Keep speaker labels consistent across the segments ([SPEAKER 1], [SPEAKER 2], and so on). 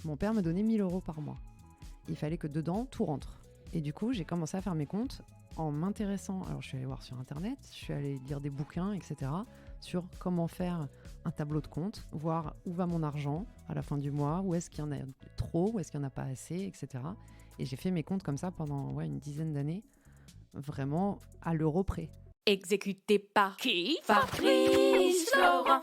[SPEAKER 1] mon père me donnait 1 000 € par mois. Il fallait que dedans, tout rentre. Et du coup, j'ai commencé à faire mes comptes en m'intéressant. Alors, je suis allée voir sur Internet, je suis allée lire des bouquins, etc. sur comment faire un tableau de compte, voir où va mon argent à la fin du mois, où est-ce qu'il y en a trop, où est-ce qu'il n'y en a pas assez, etc. Et j'ai fait mes comptes comme ça pendant une dizaine d'années, vraiment à l'euro près.
[SPEAKER 2] Exécuté par qui? Fabrice Florent.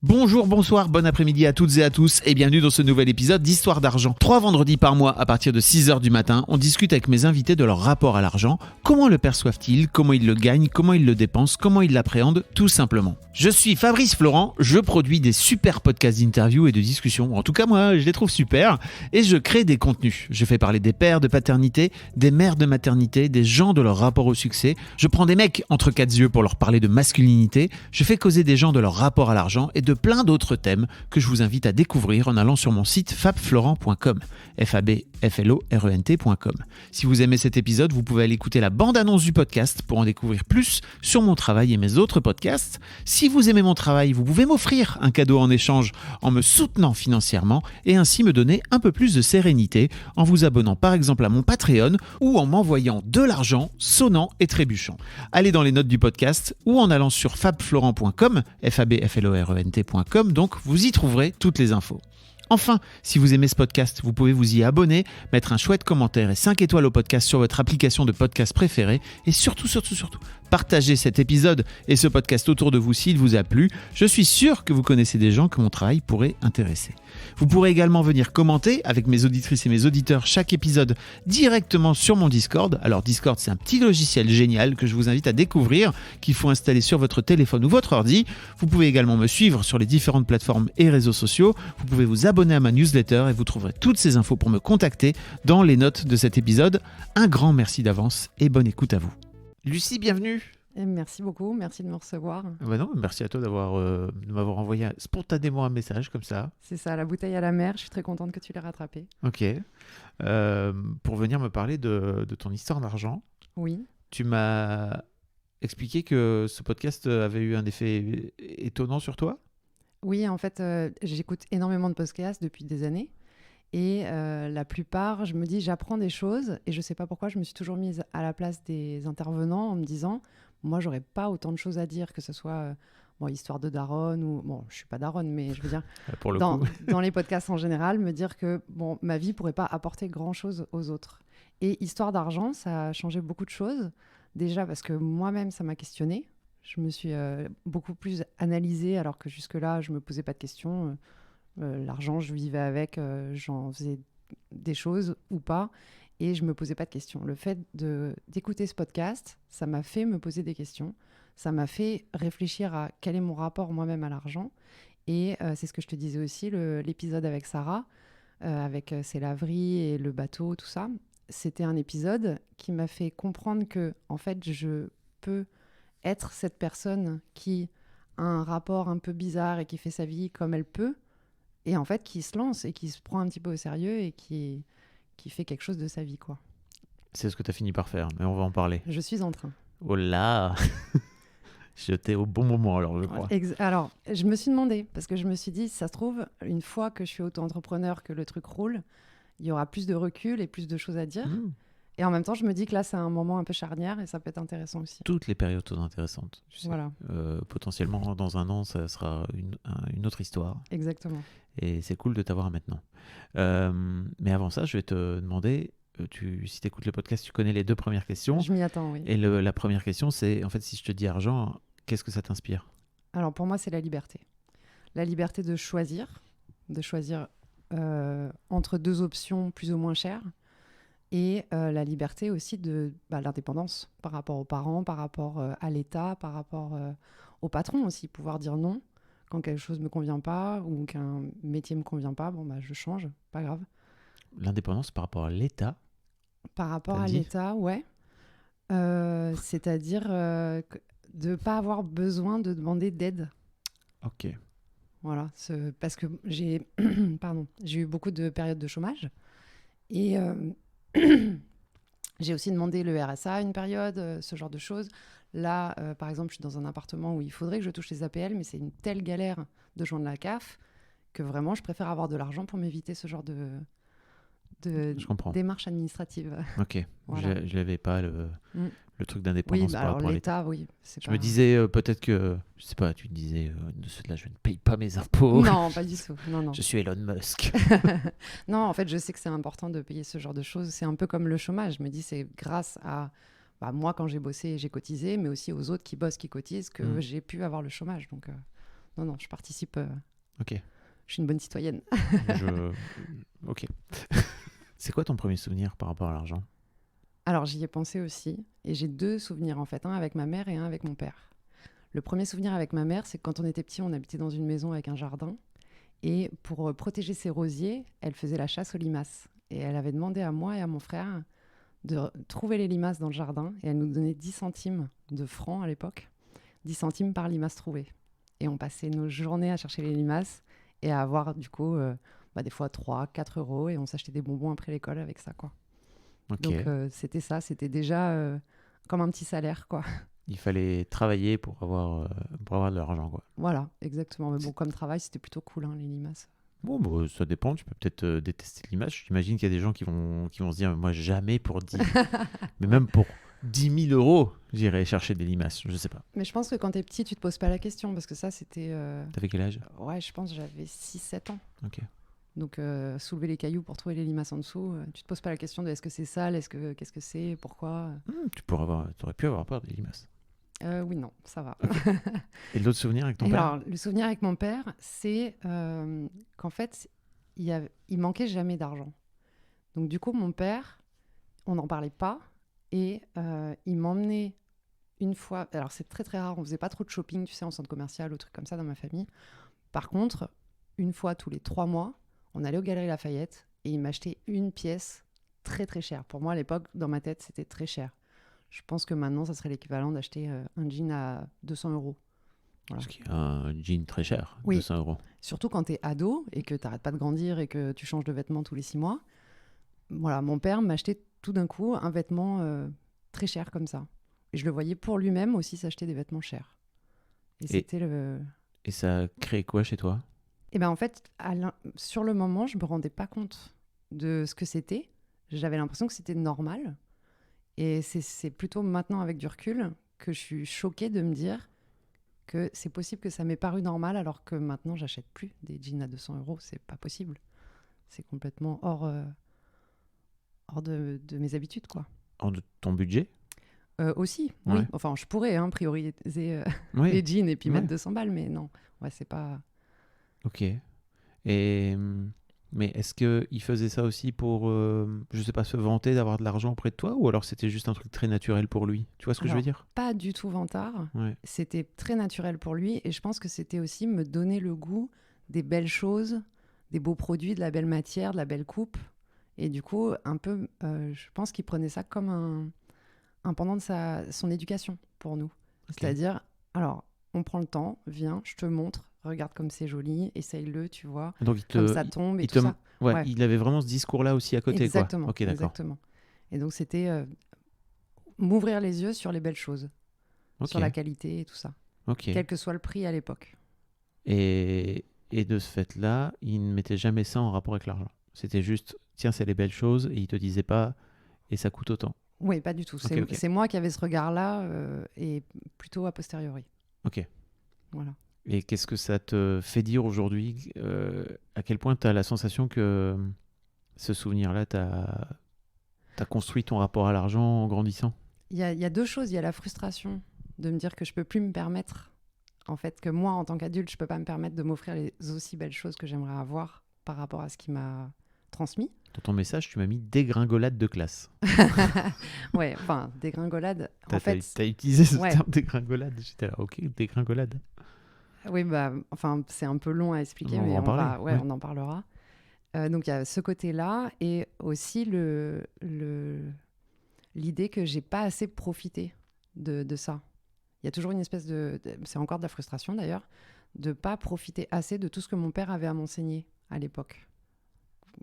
[SPEAKER 3] Bonjour, bonsoir, bon après-midi à toutes et à tous et bienvenue dans ce nouvel épisode d'Histoire d'argent. 3 vendredis par mois à partir de 6h du matin, on discute avec mes invités de leur rapport à l'argent, comment le perçoivent-ils, comment ils le gagnent, comment ils le dépensent, comment ils l'appréhendent, tout simplement. Je suis Fabrice Florent, je produis des super podcasts d'interviews et de discussions, en tout cas moi je les trouve super, et je crée des contenus. Je fais parler des pères de paternité, des mères de maternité, des gens de leur rapport au succès, je prends des mecs entre 4 yeux pour leur parler de masculinité, je fais causer des gens de leur rapport à l'argent et de plein d'autres thèmes que je vous invite à découvrir en allant sur mon site fabflorent.com, fabflorent.com. Si vous aimez cet épisode, vous pouvez aller écouter la bande-annonce du podcast pour en découvrir plus sur mon travail et mes autres podcasts. Si vous aimez mon travail, vous pouvez m'offrir un cadeau en échange en me soutenant financièrement et ainsi me donner un peu plus de sérénité en vous abonnant par exemple à mon Patreon ou en m'envoyant de l'argent sonnant et trébuchant. Allez dans les notes du podcast ou en allant sur fabflorent.com, fabflorent.com, donc vous y trouverez toutes les infos. Enfin, si vous aimez ce podcast, vous pouvez vous y abonner, mettre un chouette commentaire et 5 étoiles au podcast sur votre application de podcast préférée et surtout, partagez cet épisode et ce podcast autour de vous s'il vous a plu. Je suis sûr que vous connaissez des gens que mon travail pourrait intéresser. Vous pourrez également venir commenter avec mes auditrices et mes auditeurs chaque épisode directement sur mon Discord. Alors Discord, c'est un petit logiciel génial que je vous invite à découvrir, qu'il faut installer sur votre téléphone ou votre ordi. Vous pouvez également me suivre sur les différentes plateformes et réseaux sociaux. Vous pouvez vous abonner à ma newsletter et vous trouverez toutes ces infos pour me contacter dans les notes de cet épisode. Un grand merci d'avance et bonne écoute à vous. Lucie, bienvenue.
[SPEAKER 1] Et merci beaucoup, merci de me recevoir.
[SPEAKER 3] Non, merci à toi de m'avoir envoyé spontanément un message comme ça.
[SPEAKER 1] C'est ça, la bouteille à la mer, je suis très contente que tu l'aies rattrapée.
[SPEAKER 3] Ok. Pour venir me parler de ton histoire d'argent,
[SPEAKER 1] Oui.
[SPEAKER 3] tu m'as expliqué que ce podcast avait eu un effet étonnant sur toi.
[SPEAKER 1] Oui, en fait, j'écoute énormément de podcasts depuis des années. Et la plupart, je me dis, j'apprends des choses. Et je ne sais pas pourquoi, je me suis toujours mise à la place des intervenants en me disant, moi, j'aurais pas autant de choses à dire, que ce soit histoire de daronne ou... Bon, je ne suis pas daronne, mais je veux dire,
[SPEAKER 3] Pour le
[SPEAKER 1] coup.
[SPEAKER 3] coup.
[SPEAKER 1] Dans les podcasts en général, me dire que ma vie ne pourrait pas apporter grand-chose aux autres. Et histoire d'argent, ça a changé beaucoup de choses. Déjà parce que moi-même, ça m'a questionnée. Je me suis beaucoup plus analysée, alors que jusque-là, je ne me posais pas de questions. L'argent, je vivais avec, j'en faisais des choses ou pas, et je ne me posais pas de questions. Le fait d'écouter ce podcast, ça m'a fait me poser des questions. Ça m'a fait réfléchir à quel est mon rapport moi-même à l'argent. Et c'est ce que je te disais aussi, l'épisode avec Sarah, avec ses laveries et le bateau, tout ça. C'était un épisode qui m'a fait comprendre que, en fait, je peux être cette personne qui a un rapport un peu bizarre et qui fait sa vie comme elle peut, et en fait qui se lance et qui se prend un petit peu au sérieux et qui fait quelque chose de sa vie, quoi.
[SPEAKER 3] C'est ce que tu as fini par faire, mais on va en parler.
[SPEAKER 1] Je suis en train.
[SPEAKER 3] Oh là. J'étais au bon moment alors, je crois.
[SPEAKER 1] Alors, je me suis demandé, parce que je me suis dit, ça se trouve, une fois que je suis auto-entrepreneur, que le truc roule, il y aura plus de recul et plus de choses à dire. Et en même temps, je me dis que là, c'est un moment un peu charnière et ça peut être intéressant aussi.
[SPEAKER 3] Toutes les périodes sont intéressantes. Tu sais.
[SPEAKER 1] Voilà.
[SPEAKER 3] Potentiellement, dans un an, ça sera une autre histoire.
[SPEAKER 1] Exactement.
[SPEAKER 3] Et c'est cool de t'avoir maintenant. Mais avant ça, je vais te demander, si tu écoutes le podcast, tu connais les 2 premières questions.
[SPEAKER 1] Je m'y attends, oui.
[SPEAKER 3] Et la première question, c'est, en fait, si je te dis argent, qu'est-ce que ça t'inspire ?
[SPEAKER 1] Alors, pour moi, c'est la liberté. La liberté de choisir entre 2 options plus ou moins chères. Et la liberté aussi de l'indépendance par rapport aux parents, par rapport à l'État, par rapport au patron aussi. Pouvoir dire non quand quelque chose ne me convient pas ou qu'un métier ne me convient pas, je change, pas grave.
[SPEAKER 3] L'indépendance par rapport à l'État ?
[SPEAKER 1] Par rapport à l'État, ouais. C'est-à-dire de ne pas avoir besoin de demander d'aide.
[SPEAKER 3] Ok.
[SPEAKER 1] Voilà, parce que j'ai eu beaucoup de périodes de chômage. Et... j'ai aussi demandé le RSA à une période, ce genre de choses. Là, par exemple, je suis dans un appartement où il faudrait que je touche les APL, mais c'est une telle galère de joindre la CAF que vraiment, je préfère avoir de l'argent pour m'éviter ce genre de
[SPEAKER 3] Je comprends.
[SPEAKER 1] démarche administrative.
[SPEAKER 3] Ok.
[SPEAKER 1] Voilà.
[SPEAKER 3] Je n'avais pas
[SPEAKER 1] Mm.
[SPEAKER 3] le truc
[SPEAKER 1] Oui,
[SPEAKER 3] d'indépendance
[SPEAKER 1] bah
[SPEAKER 3] par
[SPEAKER 1] alors
[SPEAKER 3] rapport à l'État.
[SPEAKER 1] l'État, oui. C'est
[SPEAKER 3] Je
[SPEAKER 1] pas...
[SPEAKER 3] me disais peut-être que, je sais pas, tu te disais, de cela, je ne paye pas mes impôts.
[SPEAKER 1] Non, pas du tout. Non, non.
[SPEAKER 3] Je suis Elon Musk.
[SPEAKER 1] Non, en fait, je sais que c'est important de payer ce genre de choses. C'est un peu comme le chômage. Je me dis, c'est grâce à moi, quand j'ai bossé et j'ai cotisé, mais aussi aux autres qui bossent, qui cotisent, que
[SPEAKER 3] Mm.
[SPEAKER 1] j'ai pu avoir le chômage. Donc, non, non, je participe.
[SPEAKER 3] Ok.
[SPEAKER 1] Je suis une bonne citoyenne.
[SPEAKER 3] Ok. C'est quoi ton premier souvenir par rapport à l'argent?
[SPEAKER 1] Alors, j'y ai pensé aussi. Et j'ai 2 souvenirs, en fait. Un avec ma mère et un avec mon père. Le premier souvenir avec ma mère, c'est que quand on était petit, on habitait dans une maison avec un jardin. Et pour protéger ses rosiers, elle faisait la chasse aux limaces. Et elle avait demandé à moi et à mon frère de trouver les limaces dans le jardin. Et elle nous donnait 10 centimes de francs à l'époque. 10 centimes par limace trouvée. Et on passait nos journées à chercher les limaces et à avoir du coup des fois 3, 4 euros. Et on s'achetait des bonbons après l'école avec ça, quoi.
[SPEAKER 3] Ok.
[SPEAKER 1] Donc c'était ça, c'était déjà comme un petit salaire, quoi.
[SPEAKER 3] Il fallait travailler pour avoir de l'argent, quoi.
[SPEAKER 1] Voilà, exactement. Mais bon, comme travail, c'était plutôt cool, hein, les limaces.
[SPEAKER 3] Bon, bah, ça dépend. Tu peux peut-être détester l'image. J'imagine qu'il y a des gens qui vont se dire, moi, jamais pour 10... Mais même pour 10 000 euros, j'irai chercher des limaces. Je sais pas.
[SPEAKER 1] Mais je pense que quand t'es petit, tu te poses pas la question, parce que ça, c'était...
[SPEAKER 3] T'avais quel âge?
[SPEAKER 1] Ouais, je pense que j'avais 6-7 ans.
[SPEAKER 3] Ok.
[SPEAKER 1] Donc, soulever les cailloux pour trouver les limaces en dessous, tu te poses pas la question de est-ce que c'est sale, qu'est-ce que c'est, pourquoi.
[SPEAKER 3] T'aurais pu avoir peur des limaces.
[SPEAKER 1] Oui, non, ça va.
[SPEAKER 3] Et l'autre souvenir avec ton
[SPEAKER 1] Et
[SPEAKER 3] père?
[SPEAKER 1] alors, le souvenir avec mon père, c'est qu'en fait, il manquait jamais d'argent. Donc, du coup, mon père, on n'en parlait pas. Et il m'emmenait une fois. Alors, c'est très, très rare. On faisait pas trop de shopping, tu sais, en centre commercial ou trucs comme ça dans ma famille. Par contre, une fois tous les 3 mois, on allait aux Galeries Lafayette et il m'achetait une pièce très, très chère. Pour moi, à l'époque, dans ma tête, c'était très cher. Je pense que maintenant, ça serait l'équivalent d'acheter un jean à 200 euros. Voilà.
[SPEAKER 3] Ce qui est un jean très cher,
[SPEAKER 1] Oui.
[SPEAKER 3] 200 euros.
[SPEAKER 1] Surtout quand tu es ado et que tu n'arrêtes pas de grandir et que tu changes de vêtements tous les 6 mois. Voilà, mon père m'achetait tout d'un coup un vêtement très cher comme ça. Et je le voyais pour lui-même aussi s'acheter des vêtements chers. Et c'était le...
[SPEAKER 3] Et ça a créé quoi chez toi?
[SPEAKER 1] Et ben en fait, sur le moment, je me rendais pas compte de ce que c'était. J'avais l'impression que c'était normal. Et c'est plutôt maintenant, avec du recul, que je suis choquée de me dire que c'est possible que ça m'ait paru normal, alors que maintenant, j'achète plus des jeans à 200 euros. C'est pas possible. C'est complètement hors de mes habitudes, quoi.
[SPEAKER 3] Hors de ton budget?
[SPEAKER 1] Aussi,
[SPEAKER 3] Ouais.
[SPEAKER 1] oui. Enfin, je pourrais prioriser
[SPEAKER 3] Oui.
[SPEAKER 1] les jeans et puis
[SPEAKER 3] Ouais.
[SPEAKER 1] mettre 200 balles, mais non. Ouais, c'est pas...
[SPEAKER 3] Ok. Mais est-ce qu'il faisait ça aussi pour, je sais pas, se vanter d'avoir de l'argent auprès de toi, ou alors c'était juste un truc très naturel pour lui? Tu vois ce que je veux
[SPEAKER 1] Alors,
[SPEAKER 3] dire?
[SPEAKER 1] Pas du tout vantard.
[SPEAKER 3] Ouais.
[SPEAKER 1] C'était très naturel pour lui et je pense que c'était aussi me donner le goût des belles choses, des beaux produits, de la belle matière, de la belle coupe. Et du coup, un peu, je pense qu'il prenait ça comme un pendant de son éducation pour nous.
[SPEAKER 3] Ok.
[SPEAKER 1] C'est-à-dire, alors, on prend le temps, viens, je te montre, regarde comme c'est joli, essaye-le, tu vois,
[SPEAKER 3] Donc
[SPEAKER 1] comme ça tombe et
[SPEAKER 3] il
[SPEAKER 1] tout
[SPEAKER 3] te-
[SPEAKER 1] ça.
[SPEAKER 3] ouais,
[SPEAKER 1] Ouais.
[SPEAKER 3] il avait vraiment ce discours-là aussi à côté,
[SPEAKER 1] Exactement,
[SPEAKER 3] quoi. Ok, d'accord.
[SPEAKER 1] exactement. Et donc, c'était m'ouvrir les yeux sur les belles choses,
[SPEAKER 3] Ok.
[SPEAKER 1] sur la qualité et tout ça,
[SPEAKER 3] Ok.
[SPEAKER 1] quel que soit le prix à l'époque.
[SPEAKER 3] Et de ce fait-là, il ne mettait jamais ça en rapport avec l'argent. C'était juste, tiens, c'est les belles choses, et il te disait pas, et ça coûte autant.
[SPEAKER 1] Oui, pas du tout.
[SPEAKER 3] Ok, ok.
[SPEAKER 1] C'est moi qui avais ce regard-là et plutôt a posteriori.
[SPEAKER 3] Ok.
[SPEAKER 1] Voilà.
[SPEAKER 3] Et qu'est-ce que ça te fait dire aujourd'hui? À quel point tu as la sensation que ce souvenir-là t'a construit ton rapport à l'argent en grandissant?
[SPEAKER 1] Il y a 2 choses. Il y a la frustration de me dire que je peux plus me permettre, en fait, que moi, en tant qu'adulte, je peux pas me permettre de m'offrir les aussi belles choses que j'aimerais avoir par rapport à ce qui m'a transmis.
[SPEAKER 3] Dans ton message, tu m'as mis dégringolade de classe.
[SPEAKER 1] Ouais, enfin, dégringolade. En fait,
[SPEAKER 3] T'as utilisé ce
[SPEAKER 1] ouais.
[SPEAKER 3] terme dégringolade. J'étais là, ok, dégringolade.
[SPEAKER 1] oui, enfin, c'est un peu long à expliquer,
[SPEAKER 3] On va
[SPEAKER 1] mais
[SPEAKER 3] en parler, ouais.
[SPEAKER 1] on en parlera. Donc, il y a ce côté-là et aussi l'idée que j'ai pas assez profité de ça. Il y a toujours une espèce c'est encore de la frustration d'ailleurs, de pas profiter assez de tout ce que mon père avait à m'enseigner à l'époque.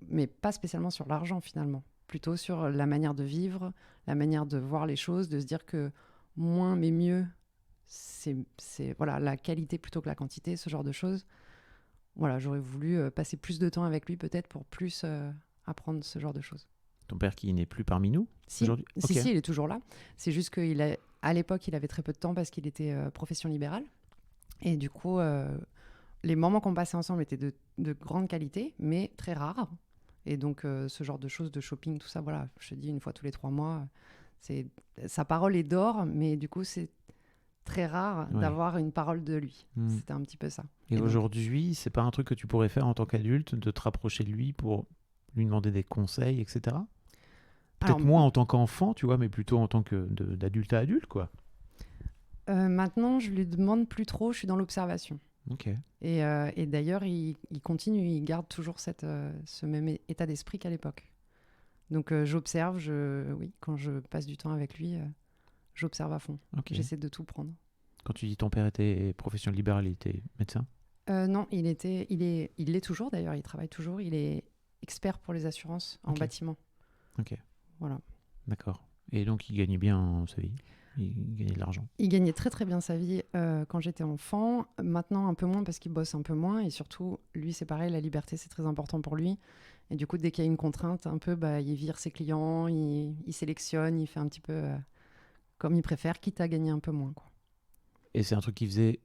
[SPEAKER 1] Mais pas spécialement sur l'argent finalement, plutôt sur la manière de vivre, la manière de voir les choses, de se dire que moins mais mieux, c'est voilà, la qualité plutôt que la quantité, ce genre de choses. voilà, j'aurais voulu passer plus de temps avec lui peut-être pour plus apprendre ce genre de choses.
[SPEAKER 3] Ton père qui n'est plus parmi nous
[SPEAKER 1] Si,
[SPEAKER 3] aujourd'hui?
[SPEAKER 1] si,
[SPEAKER 3] Ok.
[SPEAKER 1] si, il est toujours là. C'est juste qu'à l'époque, il avait très peu de temps parce qu'il était profession libérale. Et du coup, les moments qu'on passait ensemble étaient de grande qualité, mais très rares. Et donc, ce genre de choses, de shopping, tout ça, voilà, je te dis, une fois tous les 3 mois, sa parole est d'or, mais du coup, c'est très rare
[SPEAKER 3] Ouais.
[SPEAKER 1] d'avoir une parole de lui.
[SPEAKER 3] Hmm.
[SPEAKER 1] C'était un petit peu ça.
[SPEAKER 3] Et
[SPEAKER 1] donc-
[SPEAKER 3] aujourd'hui, c'est pas un truc que tu pourrais faire en tant qu'adulte, de te rapprocher de lui pour lui demander des conseils, etc. Peut-être
[SPEAKER 1] Alors,
[SPEAKER 3] moins en tant qu'enfant, tu vois, mais plutôt en tant que d'adulte à adulte, quoi.
[SPEAKER 1] maintenant, je lui demande plus trop, je suis dans l'observation.
[SPEAKER 3] Ok.
[SPEAKER 1] Et d'ailleurs, il continue, il garde toujours ce même état d'esprit qu'à l'époque. Donc j'observe, oui, quand je passe du temps avec lui, j'observe à fond.
[SPEAKER 3] Ok.
[SPEAKER 1] J'essaie de tout prendre.
[SPEAKER 3] Quand tu dis ton père était profession libérale, il était médecin?
[SPEAKER 1] Non, il l'est toujours d'ailleurs, il travaille toujours, il est expert pour les assurances en
[SPEAKER 3] Ok.
[SPEAKER 1] bâtiment.
[SPEAKER 3] Ok.
[SPEAKER 1] Voilà.
[SPEAKER 3] D'accord. Et donc, il gagnait bien sa vie? Il gagnait de l'argent?
[SPEAKER 1] Il gagnait très très bien sa vie quand j'étais enfant. Maintenant, un peu moins parce qu'il bosse un peu moins. Et surtout, lui, c'est pareil, la liberté, c'est très important pour lui. Et du coup, dès qu'il y a une contrainte, un peu, il vire ses clients, il sélectionne, il fait un petit peu comme il préfère, quitte à gagner un peu moins, quoi.
[SPEAKER 3] Et c'est un truc qu'il faisait,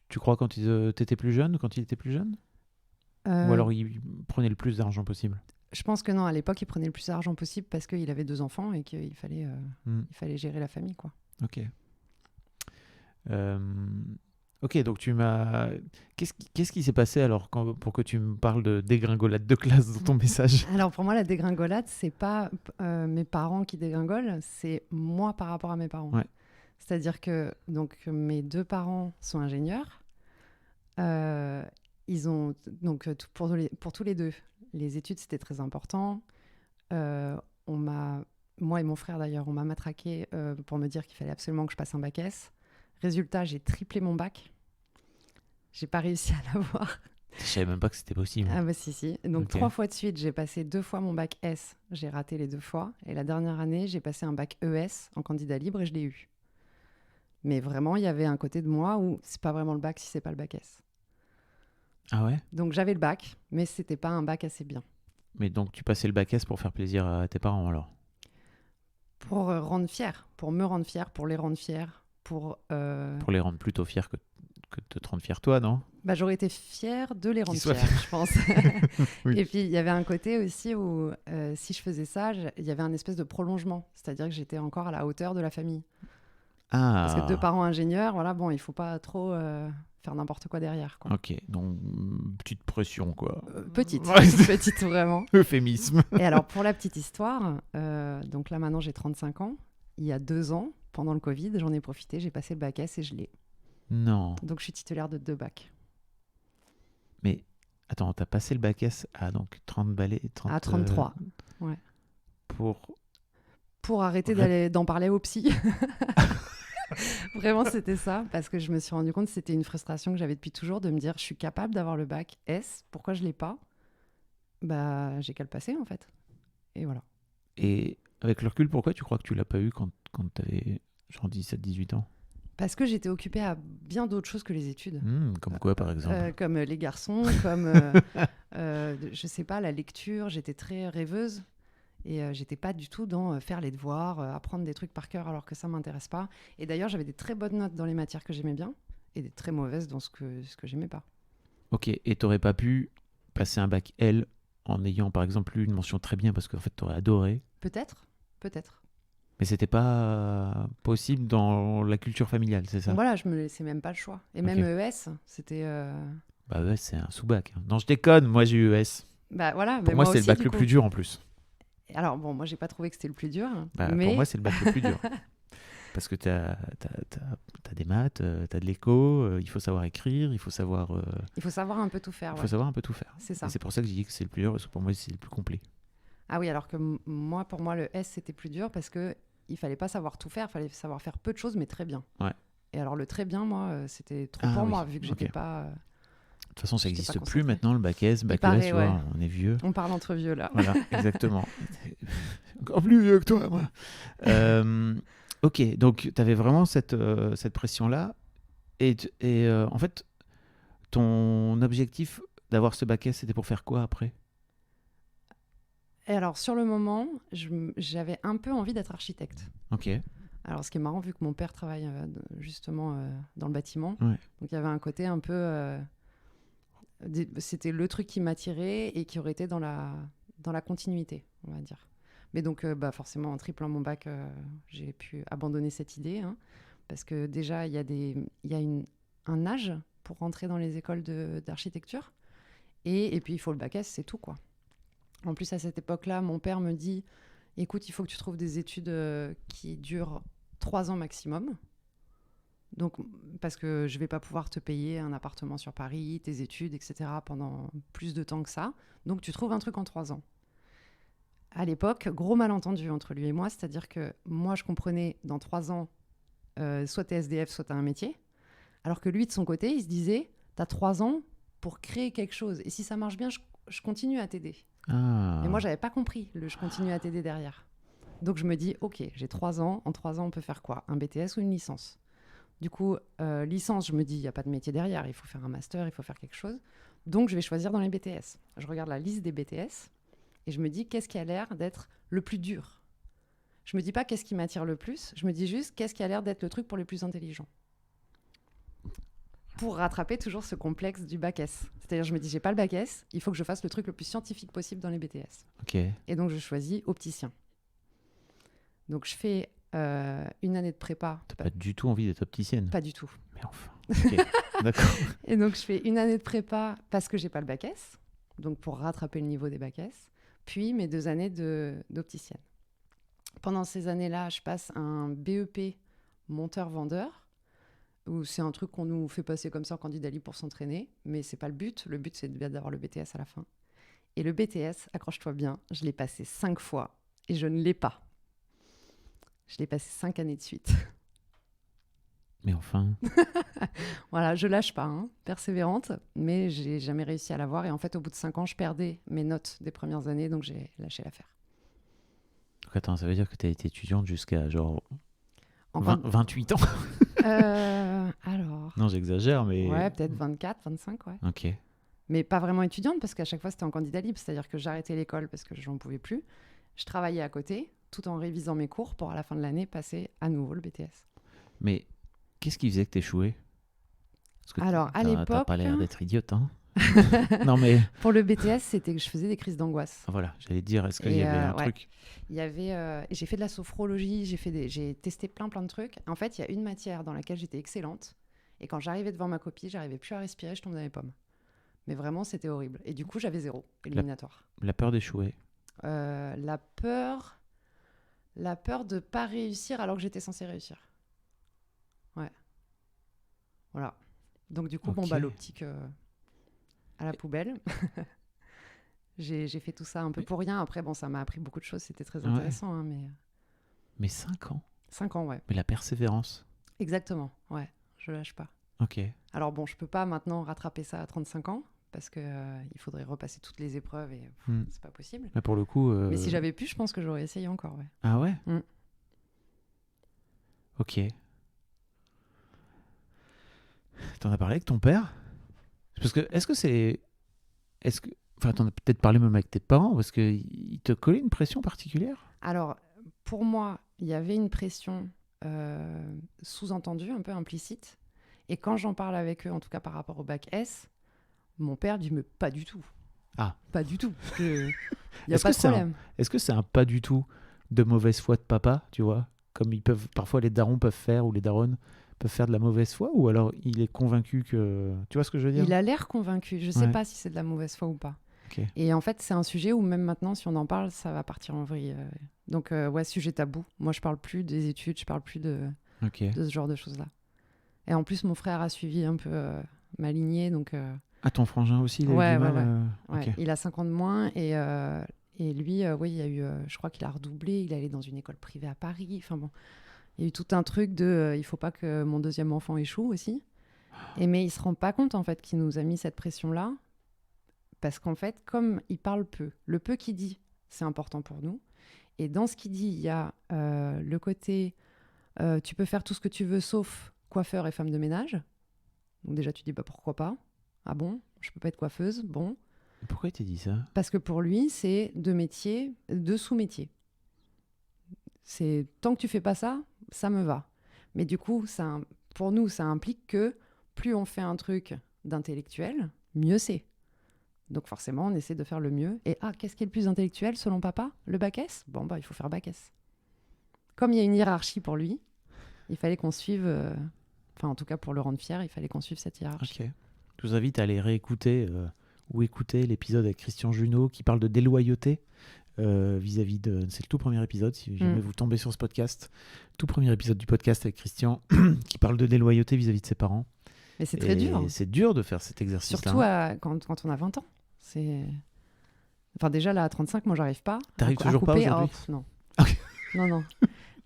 [SPEAKER 3] tu crois, quand t'étais plus jeune, quand il était plus jeune? Ou
[SPEAKER 1] Euh,
[SPEAKER 3] alors il prenait le plus d'argent possible?
[SPEAKER 1] Je pense que non, à l'époque, il prenait le plus d'argent possible parce qu'il avait 2 enfants et qu'il fallait,
[SPEAKER 3] Hmm.
[SPEAKER 1] il fallait gérer la famille, quoi.
[SPEAKER 3] Ok. Ok, donc tu m'as... Qu'est-ce qui s'est passé alors pour que tu me parles de dégringolade de classe dans ton message?
[SPEAKER 1] Alors pour moi, la dégringolade, c'est pas mes parents qui dégringolent, c'est moi par rapport à mes parents.
[SPEAKER 3] Ouais.
[SPEAKER 1] C'est-à-dire que donc mes 2 parents sont ingénieurs. Ils ont donc pour tous les 2, les études c'était très important. Moi et mon frère d'ailleurs, on m'a matraqué pour me dire qu'il fallait absolument que je passe un bac S. Résultat, j'ai triplé mon bac. J'ai pas réussi à l'avoir.
[SPEAKER 3] Je savais même pas que c'était possible.
[SPEAKER 1] Ah bah si. Donc
[SPEAKER 3] Ok.
[SPEAKER 1] 3 fois de suite, j'ai passé 2 fois mon bac S. J'ai raté les 2 fois. Et la dernière année, j'ai passé un bac ES en candidat libre et je l'ai eu. Mais vraiment, il y avait un côté de moi où c'est pas vraiment le bac si c'est pas le bac S.
[SPEAKER 3] Ah ouais?
[SPEAKER 1] Donc j'avais le bac, mais c'était pas un bac assez bien.
[SPEAKER 3] Mais donc tu passais le bac S pour faire plaisir à tes parents alors?
[SPEAKER 1] Pour rendre fier, pour me rendre fier, pour les rendre fiers, pour...
[SPEAKER 3] Pour les rendre plutôt fiers que de te rendre fier toi, non?
[SPEAKER 1] j'aurais été fière de les rendre
[SPEAKER 3] soient
[SPEAKER 1] fiers, je pense.
[SPEAKER 3] Oui.
[SPEAKER 1] Et puis, il y avait un côté aussi où, si je faisais ça, il y avait un espèce de prolongement. C'est-à-dire que j'étais encore à la hauteur de la famille.
[SPEAKER 3] Ah.
[SPEAKER 1] Parce que 2 parents ingénieurs, voilà, bon, il faut pas trop faire n'importe quoi derrière, quoi.
[SPEAKER 3] Ok, donc petite pression quoi.
[SPEAKER 1] Petite,
[SPEAKER 3] Ouais.
[SPEAKER 1] petite vraiment.
[SPEAKER 3] Euphémisme.
[SPEAKER 1] Et alors, pour la petite histoire, donc là, maintenant, j'ai 35 ans. Il y a 2 ans, pendant le Covid, j'en ai profité, j'ai passé le bac S et je l'ai.
[SPEAKER 3] Non.
[SPEAKER 1] Donc, je suis titulaire de 2 bacs.
[SPEAKER 3] Mais attends, t'as passé le bac S à donc 30 balais, 30,
[SPEAKER 1] À 33. Ouais. Pour arrêter d'en parler au psy. Vraiment, c'était ça, parce que je me suis rendu compte que c'était une frustration que j'avais depuis toujours de me dire, je suis capable d'avoir le bac S, pourquoi je l'ai pas? J'ai qu'à le passer, en fait. Et voilà.
[SPEAKER 3] Et avec le recul, pourquoi tu crois que tu l'as pas eu quand t'avais genre 17-18 ans?
[SPEAKER 1] Parce que j'étais occupée à bien d'autres choses que les études.
[SPEAKER 3] Comme quoi, par exemple?
[SPEAKER 1] Comme les garçons, comme, je sais pas, la lecture. J'étais très rêveuse et j'étais pas du tout dans faire les devoirs, apprendre des trucs par cœur alors que ça m'intéresse pas. Et d'ailleurs, j'avais des très bonnes notes dans les matières que j'aimais bien et des très mauvaises dans ce que j'aimais pas.
[SPEAKER 3] Ok, et t'aurais pas pu passer un bac L en ayant par exemple eu une mention très bien parce qu'en fait t'aurais adoré,
[SPEAKER 1] Peut-être.
[SPEAKER 3] mais c'était pas possible dans la culture familiale, c'est ça?
[SPEAKER 1] Voilà, je me laissais même pas le choix. Et même
[SPEAKER 3] Ok.
[SPEAKER 1] ES, c'était...
[SPEAKER 3] Bah ouais, c'est un sous-bac. Non, je déconne, moi j'ai eu ES.
[SPEAKER 1] voilà,
[SPEAKER 3] Pour
[SPEAKER 1] mais
[SPEAKER 3] moi, c'est le
[SPEAKER 1] aussi,
[SPEAKER 3] bac
[SPEAKER 1] du
[SPEAKER 3] le
[SPEAKER 1] coup.
[SPEAKER 3] plus dur en plus.
[SPEAKER 1] Alors bon, moi j'ai pas trouvé que c'était le plus dur,
[SPEAKER 3] Bah,
[SPEAKER 1] mais
[SPEAKER 3] Pour moi, c'est le bac le plus dur. Parce que t'as des maths, t'as de l'éco, il faut savoir écrire, il faut savoir,
[SPEAKER 1] il faut savoir un peu tout faire.
[SPEAKER 3] il
[SPEAKER 1] Ouais.
[SPEAKER 3] faut savoir un peu tout faire.
[SPEAKER 1] C'est ça.
[SPEAKER 3] Et c'est pour ça que j'ai dit que c'est le plus dur, parce que pour moi, c'est le plus complet.
[SPEAKER 1] Ah oui, alors que pour moi, le S, c'était plus dur parce que il fallait pas savoir tout faire, il fallait savoir faire peu de choses, mais très bien.
[SPEAKER 3] Ouais.
[SPEAKER 1] Et alors, le très bien, moi, c'était trop
[SPEAKER 3] Ah
[SPEAKER 1] pour
[SPEAKER 3] oui,
[SPEAKER 1] moi, vu que j'étais
[SPEAKER 3] ok.
[SPEAKER 1] pas...
[SPEAKER 3] De toute façon, ça
[SPEAKER 1] J'étais
[SPEAKER 3] n'existe
[SPEAKER 1] pas
[SPEAKER 3] plus
[SPEAKER 1] concentrée.
[SPEAKER 3] maintenant, le bac S, bac
[SPEAKER 1] paraît,
[SPEAKER 3] ES, tu vois,
[SPEAKER 1] ouais.
[SPEAKER 3] on est vieux.
[SPEAKER 1] On parle entre vieux, là.
[SPEAKER 3] Voilà, exactement. Encore plus vieux que toi, moi. Ok, donc tu avais vraiment cette pression-là. Et en fait, ton objectif d'avoir ce bac S, c'était pour faire quoi après?
[SPEAKER 1] Et alors, sur le moment, j'avais un peu envie d'être architecte.
[SPEAKER 3] Ok.
[SPEAKER 1] Alors, ce qui est marrant, vu que mon père travaille justement dans le bâtiment,
[SPEAKER 3] Ouais.
[SPEAKER 1] donc il y avait un côté un peu... c'était le truc qui m'attirait et qui aurait été dans la continuité, on va dire. Mais donc, forcément, en triplant mon bac, j'ai pu abandonner cette idée, hein, parce que déjà, il y a un âge pour rentrer dans les écoles d'architecture, et puis il faut le bac S, c'est tout, quoi. En plus, à cette époque-là, mon père me dit, écoute, il faut que tu trouves des études qui durent 3 ans maximum. Donc, parce que je ne vais pas pouvoir te payer un appartement sur Paris, tes études, etc. pendant plus de temps que ça. Donc, tu trouves un truc en 3 ans. À l'époque, gros malentendu entre lui et moi, c'est-à-dire que moi, je comprenais dans 3 ans, soit t'es SDF, soit t'as un métier. Alors que lui, de son côté, il se disait, t'as 3 ans pour créer quelque chose. Et si ça marche bien, je continue à t'aider.
[SPEAKER 3] Ah.
[SPEAKER 1] Mais moi, j'avais pas compris le je continue à t'aider derrière. Donc, je me dis, OK, j'ai 3 ans. En 3 ans, on peut faire quoi? Un BTS ou une licence? Du coup, licence, je me dis, il n'y a pas de métier derrière. Il faut faire un master, il faut faire quelque chose. Donc, je vais choisir dans les BTS. Je regarde la liste des BTS et je me dis, qu'est-ce qui a l'air d'être le plus dur? Je me dis pas qu'est-ce qui m'attire le plus. Je me dis juste, qu'est-ce qui a l'air d'être le truc pour les plus intelligents? Pour rattraper toujours ce complexe du bac S. C'est-à-dire, je me dis, j'ai pas le bac S, il faut que je fasse le truc le plus scientifique possible dans les BTS.
[SPEAKER 3] Ok.
[SPEAKER 1] Et donc, je choisis opticien. Donc, je fais une année de prépa.
[SPEAKER 3] T'as pas du tout envie d'être opticienne?
[SPEAKER 1] Pas du tout.
[SPEAKER 3] Mais enfin. Ok. D'accord.
[SPEAKER 1] Et donc, je fais une année de prépa parce que j'ai pas le bac S, donc pour rattraper le niveau des bac S, puis mes 2 années d'opticienne. Pendant ces années-là, je passe un BEP monteur-vendeur, où c'est un truc qu'on nous fait passer comme ça en candidat libre pour s'entraîner, mais c'est pas le but. Le but, c'est d'avoir le BTS à la fin. Et le BTS, accroche-toi bien, je l'ai passé 5 fois et je ne l'ai pas. Je l'ai passé 5 années de suite.
[SPEAKER 3] Mais enfin.
[SPEAKER 1] Voilà, je lâche pas, hein, persévérante, mais j'ai jamais réussi à l'avoir. Et en fait, au bout de 5 ans, je perdais mes notes des premières années, donc j'ai lâché l'affaire.
[SPEAKER 3] Donc attends, ça veut dire que tu as été étudiante jusqu'à genre
[SPEAKER 1] En
[SPEAKER 3] 28 ans?
[SPEAKER 1] Alors,
[SPEAKER 3] Non, j'exagère, mais...
[SPEAKER 1] ouais, peut-être 24, 25, ouais.
[SPEAKER 3] Ok.
[SPEAKER 1] Mais pas vraiment étudiante, parce qu'à chaque fois, c'était en candidat libre. C'est-à-dire que j'arrêtais l'école parce que je n'en pouvais plus. Je travaillais à côté, tout en révisant mes cours pour, à la fin de l'année, passer à nouveau le BTS.
[SPEAKER 3] Mais qu'est-ce qui faisait que t'échouais? Parce que
[SPEAKER 1] Alors, à
[SPEAKER 3] t'as
[SPEAKER 1] l'époque...
[SPEAKER 3] pas l'air d'être idiote, hein? Non, mais...
[SPEAKER 1] Pour le BTS, c'était que je faisais des crises d'angoisse.
[SPEAKER 3] Ah, voilà, j'allais te dire, est-ce qu'il
[SPEAKER 1] Et,
[SPEAKER 3] y avait un
[SPEAKER 1] ouais.
[SPEAKER 3] truc?
[SPEAKER 1] Il y avait, j'ai fait de la sophrologie, j'ai testé plein de trucs. En fait, il y a une matière dans laquelle j'étais excellente. Et quand j'arrivais devant ma copie, j'arrivais plus à respirer, je tombais dans les pommes. Mais vraiment, c'était horrible. Et du coup, j'avais 0, éliminatoire.
[SPEAKER 3] La peur d'échouer.
[SPEAKER 1] La peur de pas réussir alors que j'étais censée réussir. Ouais. Voilà. Donc du coup,
[SPEAKER 3] Ok.
[SPEAKER 1] l'optique à la poubelle. J'ai fait tout ça un peu pour rien. Après, bon, ça m'a appris beaucoup de choses. C'était très intéressant, hein, mais...
[SPEAKER 3] Mais 5 ans?
[SPEAKER 1] 5 ans, ouais.
[SPEAKER 3] Mais la persévérance.
[SPEAKER 1] Exactement, ouais. Je lâche pas.
[SPEAKER 3] Ok.
[SPEAKER 1] Alors bon, je peux pas maintenant rattraper ça à 35 ans parce que il faudrait repasser toutes les épreuves et c'est pas possible.
[SPEAKER 3] Mais pour le coup...
[SPEAKER 1] Mais si j'avais pu, je pense que j'aurais essayé encore, ouais.
[SPEAKER 3] Ah ouais?
[SPEAKER 1] Mm.
[SPEAKER 3] Ok. T'en as parlé avec ton père? Parce que, enfin, t'en as peut-être parlé même avec tes parents, parce qu'ils te collaient une pression particulière?
[SPEAKER 1] Alors, pour moi, il y avait une pression sous-entendue, un peu implicite. Et quand j'en parle avec eux, en tout cas par rapport au bac S, mon père dit, mais pas du tout.
[SPEAKER 3] Ah.
[SPEAKER 1] Pas du tout. Il n'y a
[SPEAKER 3] Est-ce
[SPEAKER 1] pas
[SPEAKER 3] que
[SPEAKER 1] de problème.
[SPEAKER 3] Est-ce que c'est un pas du tout de mauvaise foi de papa, tu vois? Comme ils peuvent, parfois les darons peuvent faire, ou les daronnes peuvent faire de la mauvaise foi, ou alors il est convaincu que... Tu vois ce que je veux dire?
[SPEAKER 1] Il a l'air convaincu. Je ne sais
[SPEAKER 3] Ouais.
[SPEAKER 1] pas si c'est de la mauvaise foi ou pas.
[SPEAKER 3] Ok.
[SPEAKER 1] Et en fait, c'est un sujet où même maintenant, si on en parle, ça va partir en vrille. Donc, ouais, sujet tabou. Moi, je parle plus des études, je parle plus de ce genre de choses-là. Et en plus, mon frère a suivi un peu ma lignée, donc...
[SPEAKER 3] Ah, ton frangin aussi, il a
[SPEAKER 1] Ouais,
[SPEAKER 3] eu du
[SPEAKER 1] ouais,
[SPEAKER 3] mal
[SPEAKER 1] ouais.
[SPEAKER 3] Ok.
[SPEAKER 1] Il a 5 ans de moins et lui, oui, il y a eu, je crois qu'il a redoublé, il est allé dans une école privée à Paris. Enfin bon, il y a eu tout un truc de il faut pas que mon deuxième enfant échoue aussi. Mais il se rend pas compte en fait qu'il nous a mis cette pression-là parce qu'en fait, comme il parle peu, le peu qu'il dit, c'est important pour nous. Et dans ce qu'il dit, il y a le côté tu peux faire tout ce que tu veux sauf coiffeur et femme de ménage. Donc déjà, tu dis bah pourquoi pas. Ah bon? Je peux pas être coiffeuse? Bon.
[SPEAKER 3] Pourquoi il t'a dit ça?
[SPEAKER 1] Parce que pour lui, c'est 2 métiers, 2 sous-métiers. C'est tant que tu fais pas ça, ça me va. Mais du coup, pour nous, ça implique que plus on fait un truc d'intellectuel, mieux c'est. Donc forcément, on essaie de faire le mieux. Et qu'est-ce qui est le plus intellectuel selon papa? Le bac S? Bon, il faut faire bac S. Comme il y a une hiérarchie pour lui, il fallait qu'on suive... Enfin, en tout cas, pour le rendre fier, il fallait qu'on suive cette hiérarchie.
[SPEAKER 3] Ok. Je vous invite à aller réécouter ou écouter l'épisode avec Christian Junot qui parle de déloyauté vis-à-vis de... C'est le tout premier épisode, si jamais vous tombez sur ce podcast. Tout premier épisode du podcast avec Christian qui parle de déloyauté vis-à-vis de ses parents.
[SPEAKER 1] Mais c'est très dur.
[SPEAKER 3] C'est dur de faire cet exercice-là.
[SPEAKER 1] Surtout quand on a 20 ans. Enfin, déjà, là, à 35, moi, j'arrive pas.
[SPEAKER 3] T'arrives toujours pas aujourd'hui?
[SPEAKER 1] Non.
[SPEAKER 3] Okay.
[SPEAKER 1] Non.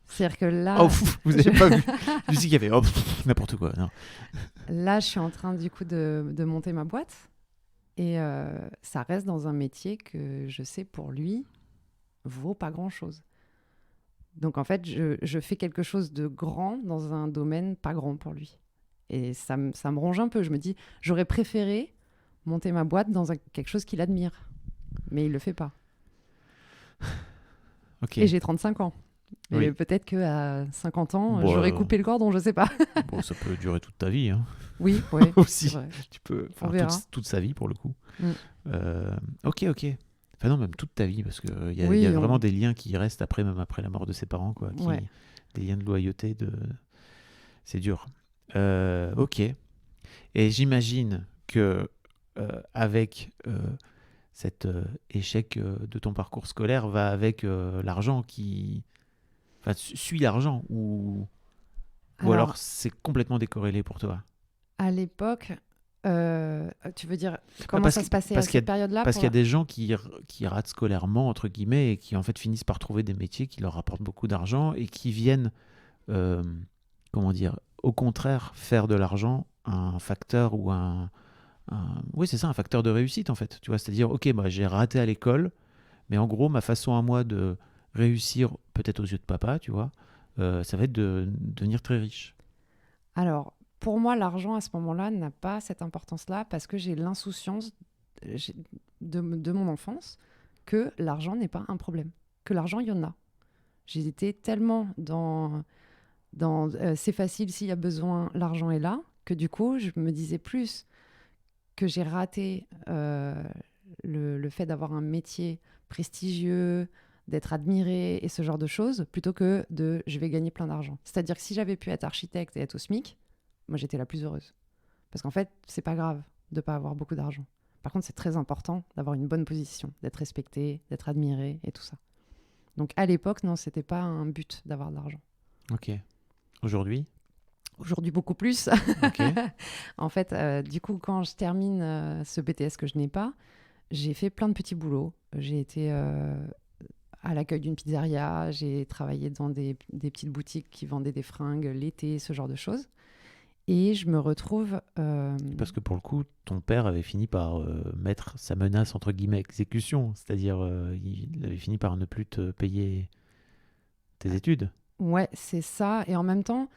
[SPEAKER 1] C'est-à-dire que là...
[SPEAKER 3] vous n'avez pas vu. Je sais qu'il y avait n'importe quoi. Non.
[SPEAKER 1] Là, je suis en train, du coup, de monter ma boîte. Et ça reste dans un métier que je sais, pour lui, vaut pas grand-chose. Donc, en fait, je fais quelque chose de grand dans un domaine pas grand pour lui. Et ça me ronge un peu. Je me dis, j'aurais préféré monter ma boîte dans quelque chose qu'il admire. Mais il le fait pas.
[SPEAKER 3] Okay.
[SPEAKER 1] Et j'ai 35 ans. Mais peut-être qu'à 50 ans, j'aurais coupé le cordon, je sais pas.
[SPEAKER 3] Bon, ça peut durer toute ta vie. Hein.
[SPEAKER 1] Oui, ouais.
[SPEAKER 3] Aussi. Tu peux faire toute sa vie, pour le coup. Ok. Enfin non, même toute ta vie, parce qu'il y a vraiment des liens qui restent même après la mort de ses parents. Quoi, des liens de loyauté. C'est dur. Ok. Et j'imagine que avec cet échec de ton parcours scolaire va avec l'argent qui... Enfin, suit l'argent ou alors c'est complètement décorrélé pour toi?
[SPEAKER 1] À l'époque, tu veux dire comment ça se passait à cette période-là?
[SPEAKER 3] Parce qu'il y a des gens qui ratent scolairement, entre guillemets, et qui en fait finissent par trouver des métiers qui leur rapportent beaucoup d'argent et qui viennent, au contraire, faire de l'argent un facteur ou oui, c'est ça, un facteur de réussite en fait. Tu vois, c'est-à-dire, ok, j'ai raté à l'école, mais en gros, ma façon à moi de réussir, peut-être aux yeux de papa, tu vois, ça va être de devenir très riche.
[SPEAKER 1] Alors, pour moi, l'argent à ce moment-là n'a pas cette importance-là parce que j'ai l'insouciance de mon enfance que l'argent n'est pas un problème, que l'argent, il y en a. J'étais tellement dans c'est facile, s'il y a besoin, l'argent est là, que du coup, je me disais plus que j'ai raté le fait d'avoir un métier prestigieux, d'être admirée et ce genre de choses, plutôt que je vais gagner plein d'argent. C'est-à-dire que si j'avais pu être architecte et être au SMIC, moi j'étais la plus heureuse. Parce qu'en fait, c'est pas grave de pas avoir beaucoup d'argent. Par contre, c'est très important d'avoir une bonne position, d'être respectée, d'être admirée et tout ça. Donc à l'époque, non, c'était pas un but d'avoir de l'argent.
[SPEAKER 3] Ok. Aujourd'hui,
[SPEAKER 1] beaucoup plus.
[SPEAKER 3] Okay.
[SPEAKER 1] En fait, du coup, quand je termine ce BTS que je n'ai pas, j'ai fait plein de petits boulots. J'ai été à l'accueil d'une pizzeria, j'ai travaillé dans des petites boutiques qui vendaient des fringues l'été, ce genre de choses. Et je me retrouve...
[SPEAKER 3] Parce que pour le coup, ton père avait fini par mettre sa menace, entre guillemets, exécution. C'est-à-dire, il avait fini par ne plus te payer tes études.
[SPEAKER 1] Ouais, c'est ça. Et en même temps,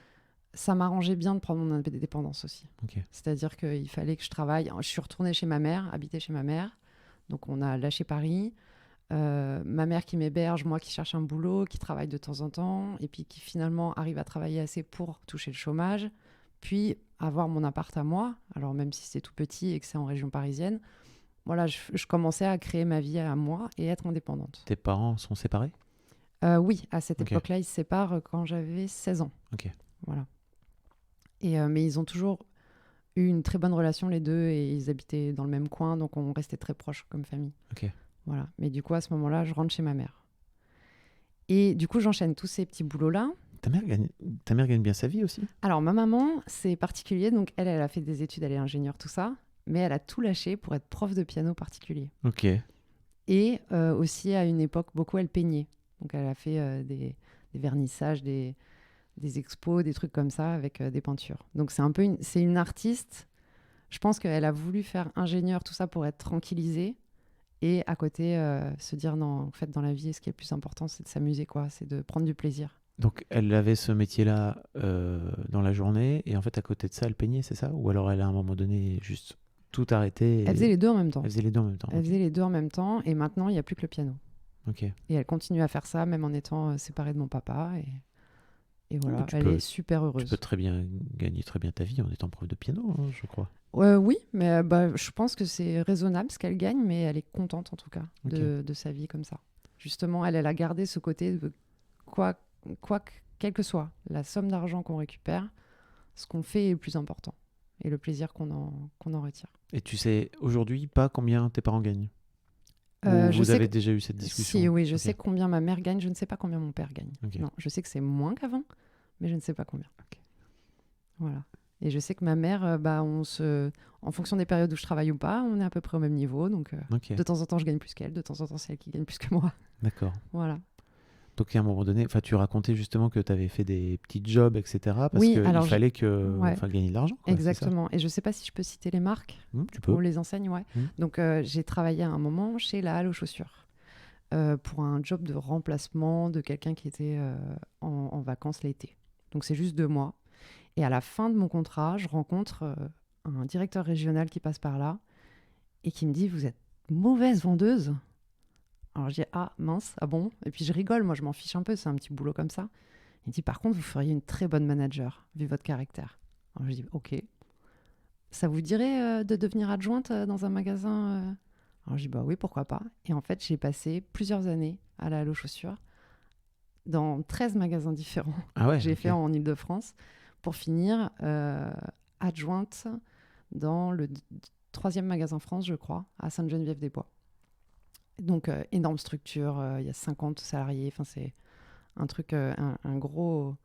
[SPEAKER 1] ça m'arrangeait bien de prendre mon indépendance aussi.
[SPEAKER 3] Okay.
[SPEAKER 1] C'est-à-dire qu'il fallait que je travaille. Je suis retournée chez ma mère, habiter chez ma mère. Donc, on a lâché Paris. Ma mère qui m'héberge, moi qui cherche un boulot, qui travaille de temps en temps, et puis qui finalement arrive à travailler assez pour toucher le chômage, puis avoir mon appart à moi. Alors, même si c'est tout petit et que c'est en région parisienne, voilà, je commençais à créer ma vie à moi et être indépendante.
[SPEAKER 3] Tes parents sont séparés ?
[SPEAKER 1] Oui, à cette époque-là, ils se séparent quand j'avais 16 ans.
[SPEAKER 3] Ok.
[SPEAKER 1] Voilà. Mais ils ont toujours eu une très bonne relation, les deux, et ils habitaient dans le même coin, donc on restait très proches comme famille.
[SPEAKER 3] Ok.
[SPEAKER 1] Voilà. Mais du coup, à ce moment-là, je rentre chez ma mère. Et du coup, j'enchaîne tous ces petits boulots-là.
[SPEAKER 3] Ta mère gagne bien sa vie aussi ?
[SPEAKER 1] Alors, ma maman, c'est particulier. Donc, elle a fait des études, elle est ingénieure, tout ça. Mais elle a tout lâché pour être prof de piano particulier.
[SPEAKER 3] Ok.
[SPEAKER 1] Et aussi, à une époque, beaucoup, elle peignait. Donc, elle a fait des vernissages, des expos, des trucs comme ça, avec des peintures. Donc, c'est une artiste. Je pense qu'elle a voulu faire ingénieure, tout ça, pour être tranquillisée. Et à côté, se dire, non, en fait, dans la vie, ce qui est le plus important, c'est de s'amuser, quoi. C'est de prendre du plaisir.
[SPEAKER 3] Donc, elle avait ce métier-là dans la journée, et en fait, à côté de ça, elle peignait, c'est ça ? Ou alors, elle, à un moment donné, juste tout arrêté.
[SPEAKER 1] Elle faisait les deux en même temps.
[SPEAKER 3] Elle faisait les deux en même temps.
[SPEAKER 1] Elle
[SPEAKER 3] Ok.
[SPEAKER 1] faisait les deux en même temps et maintenant, il n'y a plus que le piano.
[SPEAKER 3] Ok.
[SPEAKER 1] Et elle continue à faire ça même en étant séparée de mon papa. Et voilà,
[SPEAKER 3] Tu
[SPEAKER 1] elle
[SPEAKER 3] peux-
[SPEAKER 1] est super
[SPEAKER 3] Tu
[SPEAKER 1] heureuse.
[SPEAKER 3] peux très bien gagner très bien ta vie en étant prof de piano, hein, je crois.
[SPEAKER 1] Oui, mais je pense que c'est raisonnable ce qu'elle gagne, mais elle est contente en tout cas de sa vie comme ça. Justement, elle a gardé ce côté de quelle que soit la somme d'argent qu'on récupère, ce qu'on fait est le plus important et le plaisir qu'on en retire.
[SPEAKER 3] Et tu sais aujourd'hui pas combien tes parents gagnent? Ou
[SPEAKER 1] Je
[SPEAKER 3] vous
[SPEAKER 1] sais
[SPEAKER 3] avez
[SPEAKER 1] que-
[SPEAKER 3] déjà eu cette discussion?
[SPEAKER 1] Si, oui, je
[SPEAKER 3] Ok.
[SPEAKER 1] sais combien ma mère gagne, je ne sais pas combien mon père gagne.
[SPEAKER 3] Ok.
[SPEAKER 1] Non, je sais que c'est moins qu'avant, mais je ne sais pas combien.
[SPEAKER 3] Ok.
[SPEAKER 1] Voilà. Et je sais que ma mère, en fonction des périodes où je travaille ou pas, on est à peu près au même niveau. Donc,
[SPEAKER 3] Ok.
[SPEAKER 1] de temps en temps, je gagne plus qu'elle. De temps en temps, c'est elle qui gagne plus que moi.
[SPEAKER 3] D'accord.
[SPEAKER 1] Voilà.
[SPEAKER 3] Donc à un moment donné, tu racontais justement que tu avais fait des petits jobs, etc. Parce
[SPEAKER 1] Oui,
[SPEAKER 3] qu'il
[SPEAKER 1] alors
[SPEAKER 3] fallait que,
[SPEAKER 1] ouais.
[SPEAKER 3] gagner de l'argent. Quoi, c'est ça.
[SPEAKER 1] Exactement. Et je ne sais pas si je peux citer les marques
[SPEAKER 3] Tu peux.
[SPEAKER 1] ou les enseignes. Ouais. Donc, j'ai travaillé à un moment chez La Halle aux chaussures pour un job de remplacement de quelqu'un qui était en vacances l'été. Donc, c'est juste 2 mois. Et à la fin de mon contrat, je rencontre un directeur régional qui passe par là et qui me dit « Vous êtes mauvaise vendeuse ?» Alors je dis « Ah mince, ah bon ?» Et puis je rigole, moi je m'en fiche un peu, c'est un petit boulot comme ça. Il dit « Par contre, vous feriez une très bonne manager, vu votre caractère. » Alors je dis « Ok. Ça vous dirait de devenir adjointe dans un magasin Alors je dis « Bah oui, pourquoi pas ?» Et en fait, j'ai passé plusieurs années à la Halle aux chaussures dans 13 magasins différents.
[SPEAKER 3] Ah ouais.
[SPEAKER 1] J'ai
[SPEAKER 3] ok.
[SPEAKER 1] fait en Ile-de-France pour finir adjointe dans le 3e magasin France, je crois, à Sainte-Geneviève-des-Bois. Donc, énorme structure, il y a 50 salariés, enfin, c'est un truc, un gros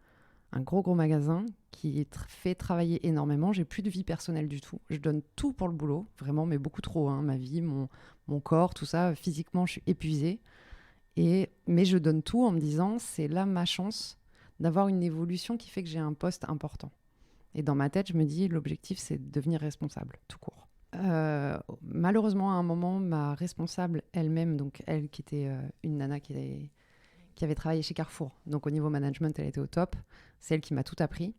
[SPEAKER 1] magasin qui fait travailler énormément. J'ai plus de vie personnelle du tout. Je donne tout pour le boulot, vraiment, mais beaucoup trop, hein, ma vie, mon corps, tout ça. Physiquement, je suis épuisée. Mais je donne tout en me disant, c'est là ma chance d'avoir une évolution qui fait que j'ai un poste important. Et dans ma tête, je me dis, l'objectif, c'est de devenir responsable, tout court. Malheureusement, à un moment, ma responsable elle-même, donc elle qui était une nana qui avait travaillé chez Carrefour, donc au niveau management, elle était au top, c'est elle qui m'a tout appris.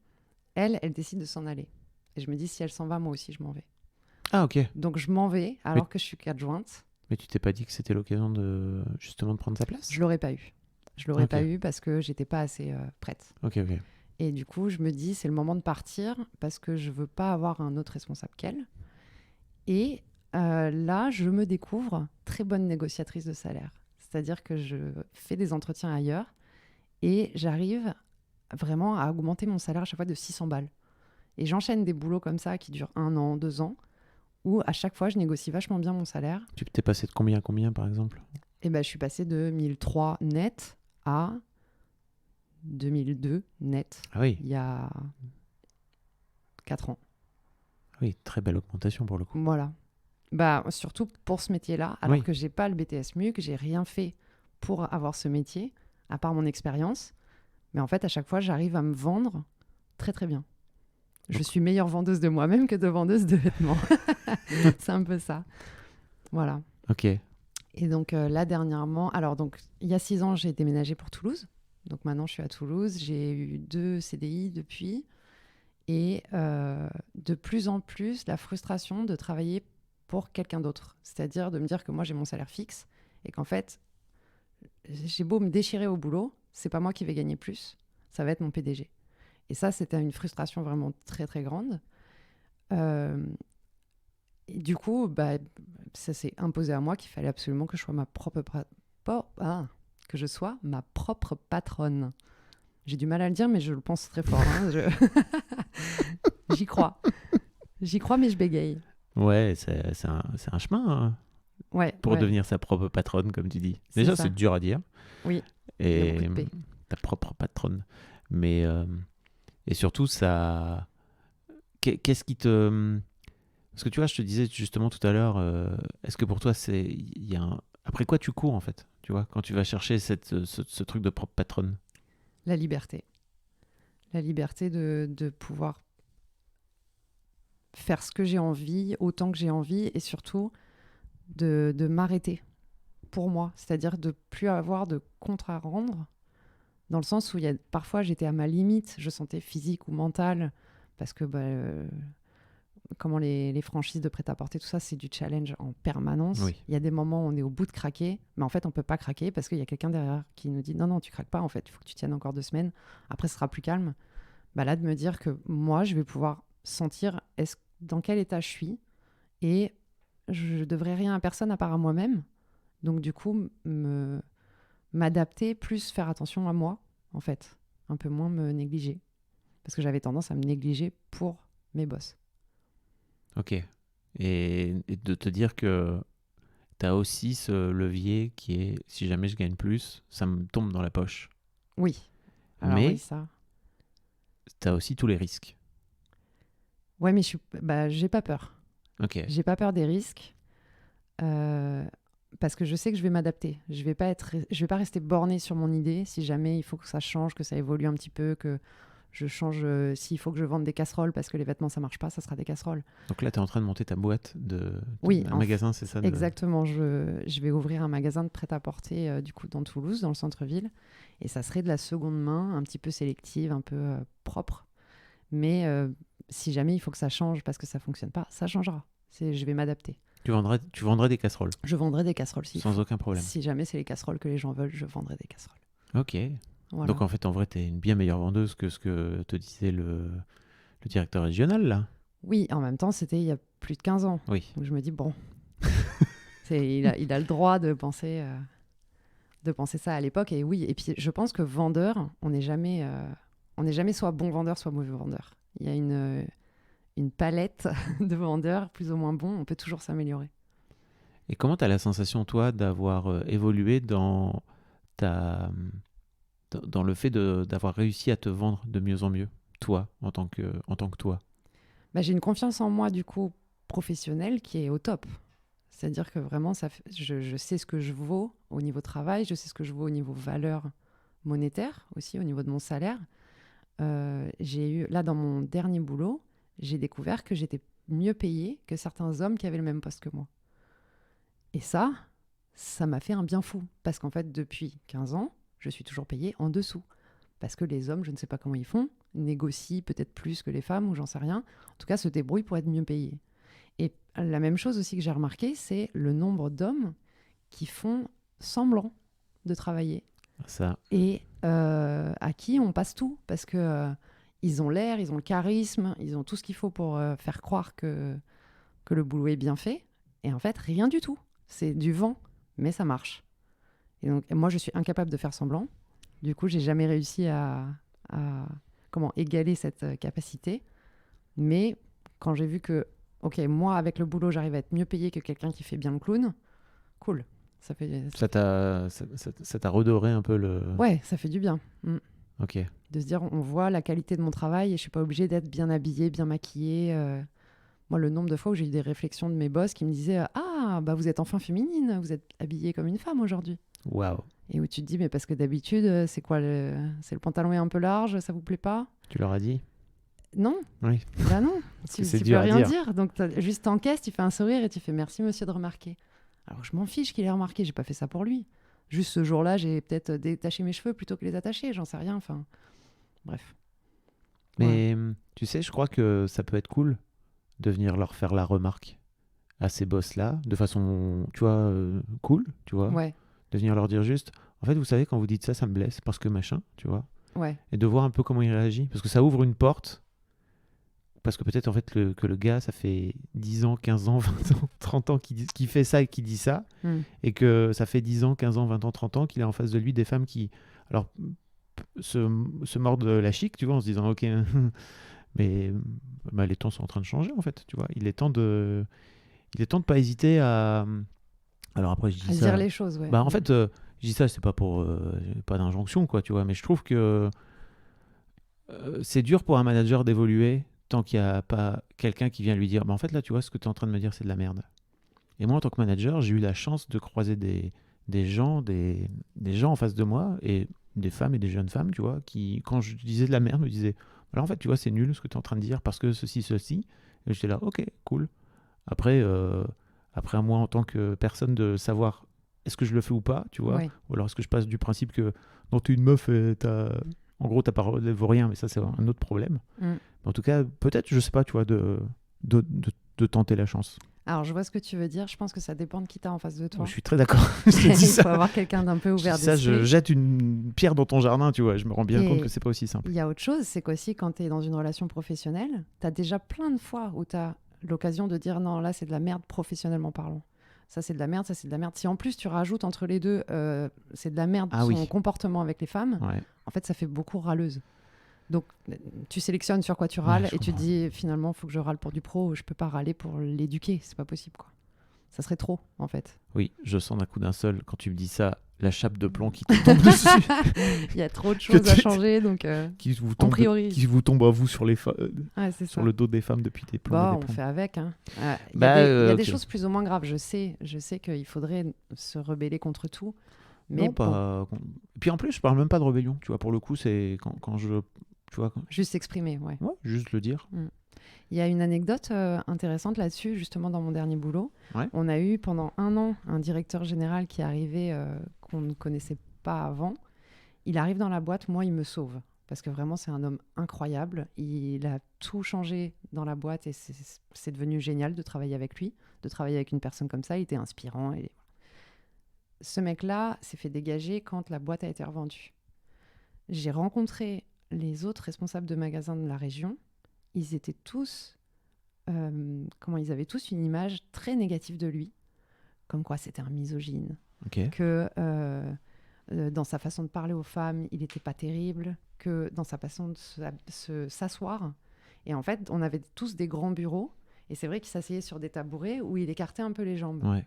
[SPEAKER 1] Elle décide de s'en aller. Et je me dis, si elle s'en va, moi aussi, je m'en vais.
[SPEAKER 3] Ah ok.
[SPEAKER 1] Donc je m'en vais, alors que je suis qu'adjointe.
[SPEAKER 3] Mais tu t'es pas dit que c'était l'occasion de justement de prendre sa place?
[SPEAKER 1] Je l'aurais pas eu. Je l'aurais
[SPEAKER 3] Ok.
[SPEAKER 1] pas eu parce que j'étais pas assez prête.
[SPEAKER 3] Ok.
[SPEAKER 1] Et du coup, je me dis, c'est le moment de partir parce que je veux pas avoir un autre responsable qu'elle. Et là, je me découvre très bonne négociatrice de salaire. C'est-à-dire que je fais des entretiens ailleurs et j'arrive vraiment à augmenter mon salaire à chaque fois de 600 balles. Et j'enchaîne des boulots comme ça qui durent 1 an, 2 ans, où à chaque fois, je négocie vachement bien mon salaire.
[SPEAKER 3] Tu t'es passé de combien à combien, par exemple?
[SPEAKER 1] Et ben, je suis passée de 1003 net à 2002 net,
[SPEAKER 3] Ah oui.
[SPEAKER 1] il y a 4 ans.
[SPEAKER 3] Oui, très belle augmentation pour le coup.
[SPEAKER 1] Voilà. Bah, surtout pour ce métier-là, alors
[SPEAKER 3] Oui.
[SPEAKER 1] que j'ai pas le BTS MUC, j'ai rien fait pour avoir ce métier, à part mon expérience. Mais en fait, à chaque fois, j'arrive à me vendre très très bien. Je
[SPEAKER 3] Donc-
[SPEAKER 1] suis meilleure vendeuse de moi-même que de vendeuse de vêtements. C'est un peu ça. Voilà.
[SPEAKER 3] Ok.
[SPEAKER 1] Et donc là, dernièrement, alors donc il y a 6 ans, j'ai déménagé pour Toulouse. Donc maintenant, je suis à Toulouse. J'ai eu 2 CDI depuis. Et de plus en plus, la frustration de travailler pour quelqu'un d'autre. C'est-à-dire de me dire que moi, j'ai mon salaire fixe et qu'en fait, j'ai beau me déchirer au boulot, c'est pas moi qui vais gagner plus, ça va être mon PDG. Et ça, c'était une frustration vraiment très, très grande. Et du coup, ça s'est imposé à moi qu'il fallait absolument que je sois ma propre patronne. J'ai du mal à le dire, mais je le pense très fort. Hein. J'y crois. J'y crois, mais je bégaye.
[SPEAKER 3] Ouais, c'est un chemin hein,
[SPEAKER 1] Ouais,
[SPEAKER 3] pour
[SPEAKER 1] ouais.
[SPEAKER 3] devenir sa propre patronne, comme tu dis.
[SPEAKER 1] C'est
[SPEAKER 3] Déjà,
[SPEAKER 1] ça.
[SPEAKER 3] c'est dur à dire.
[SPEAKER 1] Oui, il y a
[SPEAKER 3] Et
[SPEAKER 1] beaucoup de paix.
[SPEAKER 3] ta propre patronne. Mais et surtout, ça. Qu'est-ce qui te. Parce que tu vois, je te disais justement tout à l'heure, est-ce que pour toi, il y a après quoi tu cours en fait, tu vois, quand tu vas chercher ce truc de propre patronne?
[SPEAKER 1] La liberté. La liberté de pouvoir faire ce que j'ai envie, autant que j'ai envie, et surtout de m'arrêter pour moi. C'est-à-dire de plus avoir de compte à rendre, dans le sens où parfois j'étais à ma limite, je sentais physique ou mentale, parce que comment les franchises de prêt-à-porter, tout ça, c'est du challenge en permanence.
[SPEAKER 3] Oui.
[SPEAKER 1] Il y a des moments où on est au bout de craquer, mais en fait, on peut pas craquer parce qu'il y a quelqu'un derrière qui nous dit non, tu craques pas, en fait, il faut que tu tiennes encore 2 semaines. Après, ce sera plus calme. Bah là, de me dire que moi, je vais pouvoir sentir dans quel état je suis et je devrais rien à personne à part à moi-même. Donc, du coup, m'adapter, plus faire attention à moi, en fait. Un peu moins me négliger. Parce que j'avais tendance à me négliger pour mes boss.
[SPEAKER 3] Ok. Et de te dire que tu as aussi ce levier qui est, si jamais je gagne plus, ça me tombe dans la poche.
[SPEAKER 1] Oui. Alors
[SPEAKER 3] Mais
[SPEAKER 1] oui, ça.
[SPEAKER 3] tu as aussi tous les risques.
[SPEAKER 1] Ouais, mais j'ai pas peur.
[SPEAKER 3] Ok.
[SPEAKER 1] J'ai pas peur des risques. Parce que je sais que je vais m'adapter. Je vais pas rester bornée sur mon idée. Si jamais il faut que ça change, que ça évolue un petit peu, que je change. S'il faut que je vende des casseroles parce que les vêtements ça marche pas, ça sera des casseroles.
[SPEAKER 3] Donc là, tu es en train de monter ta boîte
[SPEAKER 1] Oui,
[SPEAKER 3] un magasin, c'est ça
[SPEAKER 1] Exactement. Je vais ouvrir un magasin de prêt-à-porter du coup dans Toulouse, dans le centre-ville, et ça serait de la seconde main, un petit peu sélective, un peu propre. Mais si jamais il faut que ça change parce que ça fonctionne pas, ça changera. Je vais m'adapter.
[SPEAKER 3] Tu vendrais des casseroles
[SPEAKER 1] Je vendrai des casseroles
[SPEAKER 3] sans aucun problème.
[SPEAKER 1] Si jamais c'est les casseroles que les gens veulent, je vendrai des casseroles.
[SPEAKER 3] Ok.
[SPEAKER 1] Voilà.
[SPEAKER 3] Donc en fait, en vrai, tu es une bien meilleure vendeuse que ce que te disait le directeur régional, là.
[SPEAKER 1] Oui, en même temps, c'était il y a plus de 15 ans.
[SPEAKER 3] Oui.
[SPEAKER 1] Donc je me dis, bon, il a le droit de penser ça à l'époque. Et oui, et puis je pense que vendeur, on n'est jamais soit bon vendeur, soit mauvais vendeur. Il y a une palette de vendeurs plus ou moins bons, on peut toujours s'améliorer.
[SPEAKER 3] Et comment tu as la sensation, toi, d'avoir évolué dans le fait d'avoir réussi à te vendre de mieux en mieux, toi, en tant que toi?
[SPEAKER 1] J'ai une confiance en moi, du coup, professionnelle qui est au top. C'est-à-dire que vraiment, je sais ce que je vaux au niveau travail, je sais ce que je vaux au niveau valeur monétaire aussi, au niveau de mon salaire. Là, dans mon dernier boulot, j'ai découvert que j'étais mieux payée que certains hommes qui avaient le même poste que moi. Et ça m'a fait un bien fou. Parce qu'en fait, depuis 15 ans, je suis toujours payée en dessous. Parce que les hommes, je ne sais pas comment ils font, négocient peut-être plus que les femmes, ou j'en sais rien. En tout cas, se débrouillent pour être mieux payés. Et la même chose aussi que j'ai remarqué, c'est le nombre d'hommes qui font semblant de travailler.
[SPEAKER 3] Ça.
[SPEAKER 1] Et à qui on passe tout. Parce que ils ont l'air, ils ont le charisme, ils ont tout ce qu'il faut pour faire croire que le boulot est bien fait. Et en fait, rien du tout. C'est du vent, mais ça marche. Et donc, moi, je suis incapable de faire semblant. Du coup, j'ai jamais réussi à égaler cette capacité. Mais quand j'ai vu que, ok, moi, avec le boulot, j'arrive à être mieux payée que quelqu'un qui fait bien le clown, cool. Ça
[SPEAKER 3] t'a redoré un peu le...
[SPEAKER 1] Ouais, ça fait du bien.
[SPEAKER 3] Ok.
[SPEAKER 1] De se dire, on voit la qualité de mon travail et je suis pas obligée d'être bien habillée, bien maquillée. Moi, le nombre de fois où j'ai eu des réflexions de mes boss qui me disaient « Ah, bah vous êtes enfin féminine, vous êtes habillée comme une femme aujourd'hui. »
[SPEAKER 3] Waouh.
[SPEAKER 1] Et où tu te dis « Mais parce que d'habitude, c'est quoi c'est le pantalon est un peu large, ça vous plaît pas ?»
[SPEAKER 3] Tu leur as dit?
[SPEAKER 1] Non.
[SPEAKER 3] Oui.
[SPEAKER 1] Bah non, tu peux rien dire. Donc juste t'encaisses, tu fais un sourire et tu fais « Merci monsieur de remarquer. » Alors je m'en fiche qu'il ait remarqué, j'ai pas fait ça pour lui. Juste ce jour-là, j'ai peut-être détaché mes cheveux plutôt que les attacher, j'en sais rien, enfin... Bref.
[SPEAKER 3] Mais tu sais, je crois que ça peut être cool de venir leur faire la remarque à ces boss-là, de façon, tu vois, cool, tu vois.
[SPEAKER 1] Ouais.
[SPEAKER 3] De venir leur dire juste, en fait, vous savez, quand vous dites ça, ça me blesse, parce que machin, tu vois.
[SPEAKER 1] Ouais.
[SPEAKER 3] Et de voir un peu comment il réagit, parce que ça ouvre une porte, parce que peut-être, en fait, que le gars, ça fait 10 ans, 15 ans, 20 ans, 30 ans qu'il fait ça et qui dit ça, et que ça fait 10 ans, 15 ans, 20 ans, 30 ans qu'il a en face de lui des femmes qui, alors, se mordent la chic, tu vois, en se disant, ok... Mais les temps sont en train de changer, en fait, tu vois. Il est temps de pas hésiter à... Alors après, je dis ça...
[SPEAKER 1] dire les choses, ouais.
[SPEAKER 3] Bah, en fait, je dis ça, c'est pas pour... pas d'injonction, quoi, tu vois. Mais je trouve que c'est dur pour un manager d'évoluer tant qu'il n'y a pas quelqu'un qui vient lui dire, bah, en fait, là, tu vois, ce que tu es en train de me dire, c'est de la merde. Et moi, en tant que manager, j'ai eu la chance de croiser des gens en face de moi, et des femmes et des jeunes femmes, tu vois, qui, quand je disais de la merde, me disaient... Alors en fait, tu vois, c'est nul ce que tu es en train de dire parce que ceci. Et j'étais là, ok, cool. Après à moi, en tant que personne, de savoir est-ce que je le fais ou pas, tu vois.
[SPEAKER 1] Ouais.
[SPEAKER 3] Ou alors est-ce que je passe du principe que non, t'es une meuf et en gros, ta parole ne vaut rien, mais ça, c'est un autre problème. Mais en tout cas, peut-être, je sais pas, tu vois, de de tenter la chance.
[SPEAKER 1] Alors, je vois ce que tu veux dire. Je pense que ça dépend de qui t'as en face de toi.
[SPEAKER 3] Je suis très d'accord. Je te dis
[SPEAKER 1] Il
[SPEAKER 3] ça.
[SPEAKER 1] faut avoir quelqu'un d'un peu ouvert
[SPEAKER 3] Ça,
[SPEAKER 1] d'esprit.
[SPEAKER 3] je jette une pierre dans ton jardin, tu vois. Je me rends bien compte que c'est pas aussi simple.
[SPEAKER 1] Il y a autre chose, c'est qu'aussi, quand tu es dans une relation professionnelle, tu as déjà plein de fois où tu as l'occasion de dire non, là, c'est de la merde professionnellement parlant. Ça, c'est de la merde, ça, c'est de la merde. Si en plus, tu rajoutes entre les deux, c'est de la merde son comportement avec les femmes, en fait, ça fait beaucoup râleuse. Donc, tu sélectionnes sur quoi tu râles et tu te dis, finalement, il faut que je râle pour du pro, je peux pas râler pour l'éduquer, c'est pas possible, quoi. Ça serait trop, en fait.
[SPEAKER 3] Oui, je sens d'un coup d'un seul, quand tu me dis ça, la chape de plomb qui te tombe dessus.
[SPEAKER 1] Il y a trop de choses à changer, donc
[SPEAKER 3] qui vous tombe à vous sur, sur le dos des femmes depuis des plombs.
[SPEAKER 1] Bon, on fait avec. Hein. Il y a des choses plus ou moins graves, je sais qu'il faudrait se rebeller contre tout. Mais
[SPEAKER 3] non, pas... Puis en plus, je parle même pas de rébellion. Tu vois, pour le coup, c'est quand je... Tu vois,
[SPEAKER 1] juste s'exprimer, ouais.
[SPEAKER 3] Ouais, juste le dire.
[SPEAKER 1] Il y a une anecdote intéressante là-dessus, justement dans mon dernier boulot.
[SPEAKER 3] Ouais.
[SPEAKER 1] On a eu pendant 1 an un directeur général qui arrivait qu'on ne connaissait pas avant. Il arrive dans la boîte, moi il me sauve. Parce que vraiment c'est un homme incroyable. Il a tout changé dans la boîte et c'est devenu génial de travailler avec lui, de travailler avec une personne comme ça. Il était inspirant. Ce mec-là s'est fait dégager quand la boîte a été revendue. J'ai rencontré les autres responsables de magasins de la région. Ils étaient tous, ils avaient tous une image très négative de lui, comme quoi c'était un misogyne, que dans sa façon de parler aux femmes, il n'était pas terrible, que dans sa façon de s'asseoir. Et en fait, on avait tous des grands bureaux, et c'est vrai qu'il s'asseyait sur des tabourets où il écartait un peu les jambes.
[SPEAKER 3] Ouais.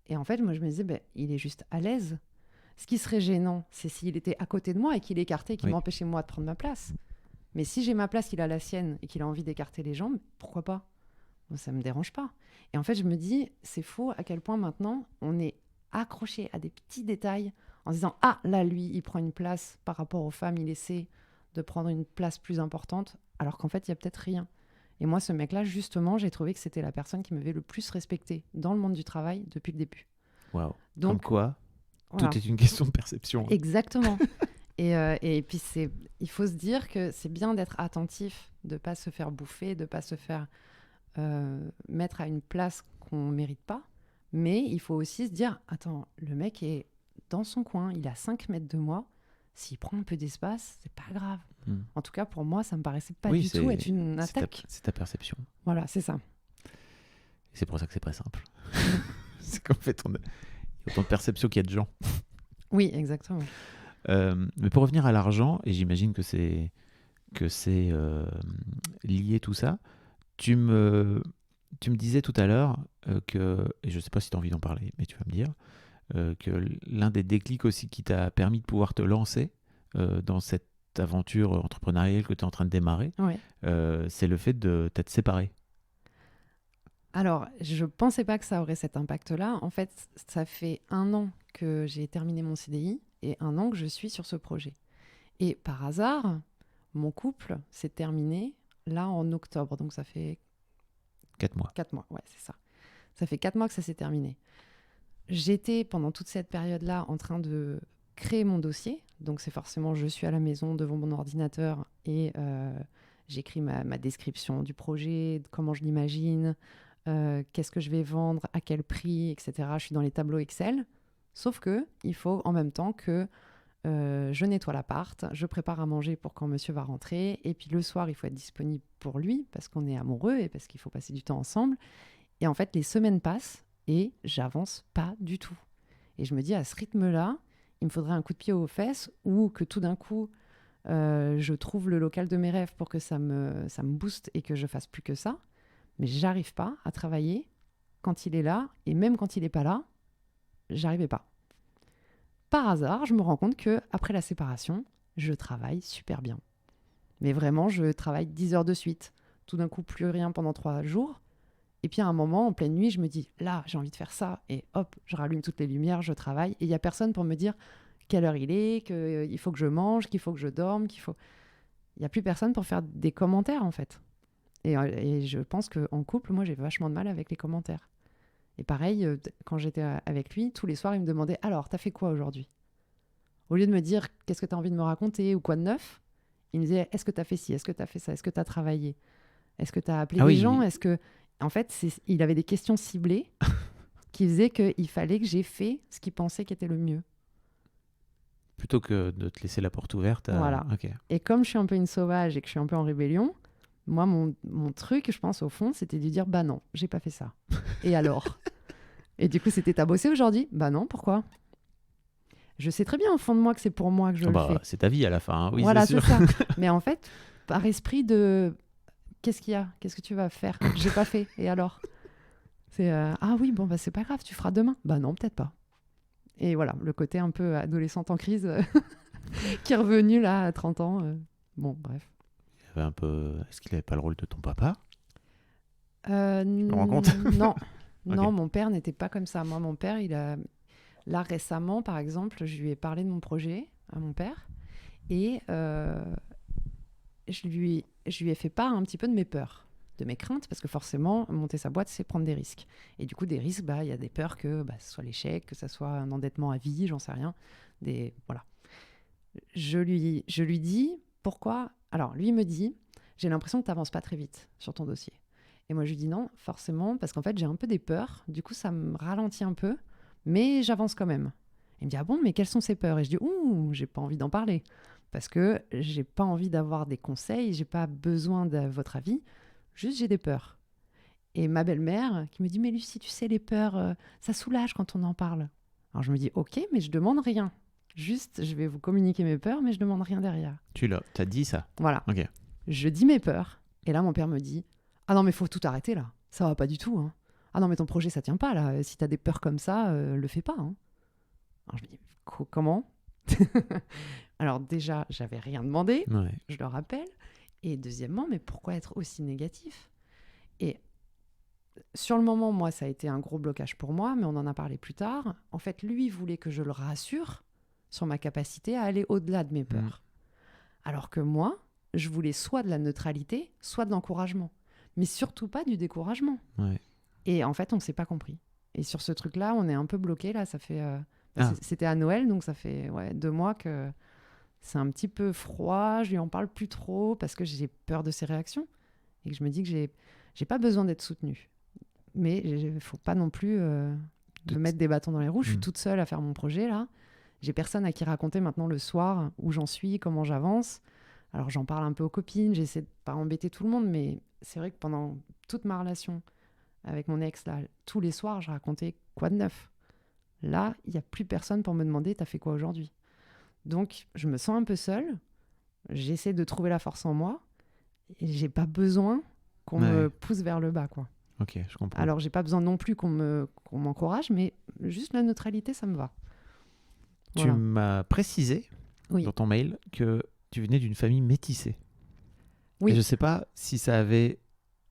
[SPEAKER 1] Et en fait, moi, je me disais, il est juste à l'aise. Ce qui serait gênant, c'est s'il était à côté de moi et qu'il écartait et qu'il m'empêchait moi de prendre ma place. Mais si j'ai ma place, qu'il a la sienne et qu'il a envie d'écarter les jambes, pourquoi pas ? Moi, ça ne me dérange pas. Et en fait, je me dis, c'est faux à quel point maintenant, on est accroché à des petits détails en se disant « Ah, là, lui, il prend une place par rapport aux femmes, il essaie de prendre une place plus importante, alors qu'en fait, il n'y a peut-être rien. » Et moi, ce mec-là, justement, j'ai trouvé que c'était la personne qui m'avait le plus respectée dans le monde du travail depuis le début.
[SPEAKER 3] Waouh.
[SPEAKER 1] Donc,
[SPEAKER 3] comme quoi,
[SPEAKER 1] voilà.
[SPEAKER 3] Tout est une question de perception.
[SPEAKER 1] Exactement. Et puis, il faut se dire que c'est bien d'être attentif, de ne pas se faire bouffer, de ne pas se faire mettre à une place qu'on ne mérite pas. Mais il faut aussi se dire, attends, le mec est dans son coin, il est à 5 mètres de moi. S'il prend un peu d'espace, c'est pas grave. En tout cas, pour moi, ça me paraissait pas du tout être une attaque.
[SPEAKER 3] C'est ta perception.
[SPEAKER 1] Voilà, c'est ça.
[SPEAKER 3] Et c'est pour ça que c'est pas simple. C'est qu'en fait, il y a autant de perception qu'il y a de gens.
[SPEAKER 1] Oui, exactement.
[SPEAKER 3] Mais pour revenir à l'argent, et j'imagine que c'est lié tout ça, tu me disais tout à l'heure que, et je ne sais pas si tu as envie d'en parler, mais tu vas me dire, que l'un des déclics aussi qui t'a permis de pouvoir te lancer dans cette aventure entrepreneuriale que tu es en train de démarrer, c'est le fait de t'être séparé.
[SPEAKER 1] Alors, je ne pensais pas que ça aurait cet impact-là. En fait, ça fait 1 an que j'ai terminé mon CDI et 1 an que je suis sur ce projet. Et par hasard, mon couple s'est terminé là en octobre. Donc, ça fait
[SPEAKER 3] 4 mois.
[SPEAKER 1] 4 mois, ouais, c'est ça. Ça fait 4 mois que ça s'est terminé. J'étais, pendant toute cette période-là, en train de créer mon dossier. Donc, c'est forcément, je suis à la maison devant mon ordinateur et j'écris ma description du projet, comment je l'imagine, qu'est-ce que je vais vendre, à quel prix, etc. Je suis dans les tableaux Excel. Sauf que il faut en même temps que je nettoie l'appart, je prépare à manger pour quand monsieur va rentrer, et puis le soir, il faut être disponible pour lui parce qu'on est amoureux et parce qu'il faut passer du temps ensemble. Et en fait, les semaines passent et j'avance pas du tout. Et je me dis, à ce rythme-là, il me faudrait un coup de pied aux fesses ou que tout d'un coup, je trouve le local de mes rêves pour que ça me booste et que je fasse plus que ça. Mais j'arrive pas à travailler quand il est là, et même quand il est pas là, j'arrivais pas. Par hasard, je me rends compte que après la séparation, je travaille super bien. Mais vraiment, je travaille 10 heures de suite. Tout d'un coup, plus rien pendant 3 jours. Et puis à un moment, en pleine nuit, je me dis, là, j'ai envie de faire ça. Et hop, je rallume toutes les lumières, je travaille. Et il n'y a personne pour me dire quelle heure il est, qu'il faut que je mange, qu'il faut que je dorme, qu'il faut... Il n'y a plus personne pour faire des commentaires, en fait. Et je pense qu'en couple, moi, j'ai vachement de mal avec les commentaires. Et pareil, quand j'étais avec lui, tous les soirs, il me demandait « Alors, t'as fait quoi aujourd'hui ?» Au lieu de me dire « Qu'est-ce que t'as envie de me raconter ?» ou « Quoi de neuf ?» Il me disait « Est-ce que t'as fait ci ? Est-ce que t'as fait ça ? Est-ce que t'as travaillé ? Est-ce que tu as appelé
[SPEAKER 3] Ah
[SPEAKER 1] des
[SPEAKER 3] oui.
[SPEAKER 1] gens? Est-ce que... En fait, il avait des questions ciblées qui faisaient qu'il fallait que j'ai fait ce qu'il pensait qui était le mieux.
[SPEAKER 3] Plutôt que de te laisser la porte ouverte.
[SPEAKER 1] Voilà.
[SPEAKER 3] Ok.
[SPEAKER 1] Et comme je suis un peu une sauvage et que je suis un peu en rébellion, moi, mon truc, je pense, au fond, c'était de dire, bah non, j'ai pas fait ça. Et alors? Et du coup, c'était, t'as bossé aujourd'hui? Bah non, pourquoi? Je sais très bien au fond de moi que c'est pour moi que je le fais.
[SPEAKER 3] C'est ta vie à la fin. Hein. Oui,
[SPEAKER 1] Voilà,
[SPEAKER 3] c'est sûr.
[SPEAKER 1] ça. Mais en fait, par esprit de, qu'est-ce qu'il y a? Qu'est-ce que tu vas faire? J'ai pas fait. Et alors? C'est, ah oui, bon, bah c'est pas grave, tu feras demain. Bah non, peut-être pas. Et voilà, le côté un peu adolescente en crise qui est revenu là à 30 ans. Bon, bref.
[SPEAKER 3] Il avait un peu... Est-ce qu'il avait pas le rôle de ton papa?
[SPEAKER 1] Me
[SPEAKER 3] rends compte?
[SPEAKER 1] Non, non,
[SPEAKER 3] Ok.
[SPEAKER 1] mon père n'était pas comme ça. Moi, mon père, là récemment, par exemple, je lui ai parlé de mon projet à mon père et je lui ai fait part un petit peu de mes peurs, de mes craintes, parce que forcément, monter sa boîte, c'est prendre des risques. Et du coup, des risques, il y a des peurs que ce soit l'échec, que ça soit un endettement à vie, j'en sais rien. Voilà. Je lui dis pourquoi. Alors, lui me dit, j'ai l'impression que tu n'avances pas très vite sur ton dossier. Et moi, je lui dis non, forcément, parce qu'en fait, j'ai un peu des peurs. Du coup, ça me ralentit un peu, mais j'avance quand même. Il me dit, ah bon, mais quelles sont ces peurs? Et je dis, ouh, j'ai pas envie d'en parler. Parce que j'ai pas envie d'avoir des conseils, j'ai pas besoin de votre avis, juste j'ai des peurs. Et ma belle-mère qui me dit, mais Lucie, tu sais, les peurs, ça soulage quand on en parle. Alors je me dis, ok, mais je demande rien. Juste, je vais vous communiquer mes peurs, mais je demande rien derrière.
[SPEAKER 3] T'as dit ça?
[SPEAKER 1] Voilà.
[SPEAKER 3] Ok.
[SPEAKER 1] Je dis mes peurs. Et là, mon père me dit, ah non, mais faut tout arrêter là. Ça va pas du tout. Hein. Ah non, mais ton projet, ça tient pas là. Si t'as des peurs comme ça, le fais pas. Hein. Alors je me dis, comment? Alors déjà, j'avais rien demandé,
[SPEAKER 3] Ouais.
[SPEAKER 1] je le rappelle. Et deuxièmement, mais pourquoi être aussi négatif? Et sur le moment, moi, ça a été un gros blocage pour moi, mais on en a parlé plus tard. En fait, lui voulait que je le rassure sur ma capacité à aller au-delà de mes peurs. Alors que moi, je voulais soit de la neutralité, soit de l'encouragement. Mais surtout pas du découragement.
[SPEAKER 3] Ouais.
[SPEAKER 1] Et en fait, on ne s'est pas compris. Et sur ce truc-là, on est un peu bloqué. Là, ça fait...
[SPEAKER 3] Ah.
[SPEAKER 1] C'était à Noël, donc ça fait 2 mois que c'est un petit peu froid. Je lui en parle plus trop parce que j'ai peur de ses réactions. Et que je me dis que j'ai pas besoin d'être soutenue. Mais il ne faut pas non plus me mettre des bâtons dans les roues. Je suis toute seule à faire mon projet, là. J'ai personne à qui raconter maintenant le soir où j'en suis, comment j'avance. Alors, j'en parle un peu aux copines. J'essaie de pas embêter tout le monde. Mais c'est vrai que pendant toute ma relation avec mon ex, là, tous les soirs, je racontais quoi de neuf. Là, il n'y a plus personne pour me demander « t'as fait quoi aujourd'hui ?» Donc, je me sens un peu seule. J'essaie de trouver la force en moi. Et j'ai pas besoin qu'on me pousse vers le bas, quoi.
[SPEAKER 3] Ok, je comprends.
[SPEAKER 1] Alors, j'ai pas besoin non plus qu'on m'encourage, mais juste la neutralité, ça me va.
[SPEAKER 3] Tu m'as précisé dans ton mail que tu venais d'une famille métissée.
[SPEAKER 1] Oui.
[SPEAKER 3] Et je sais pas si ça avait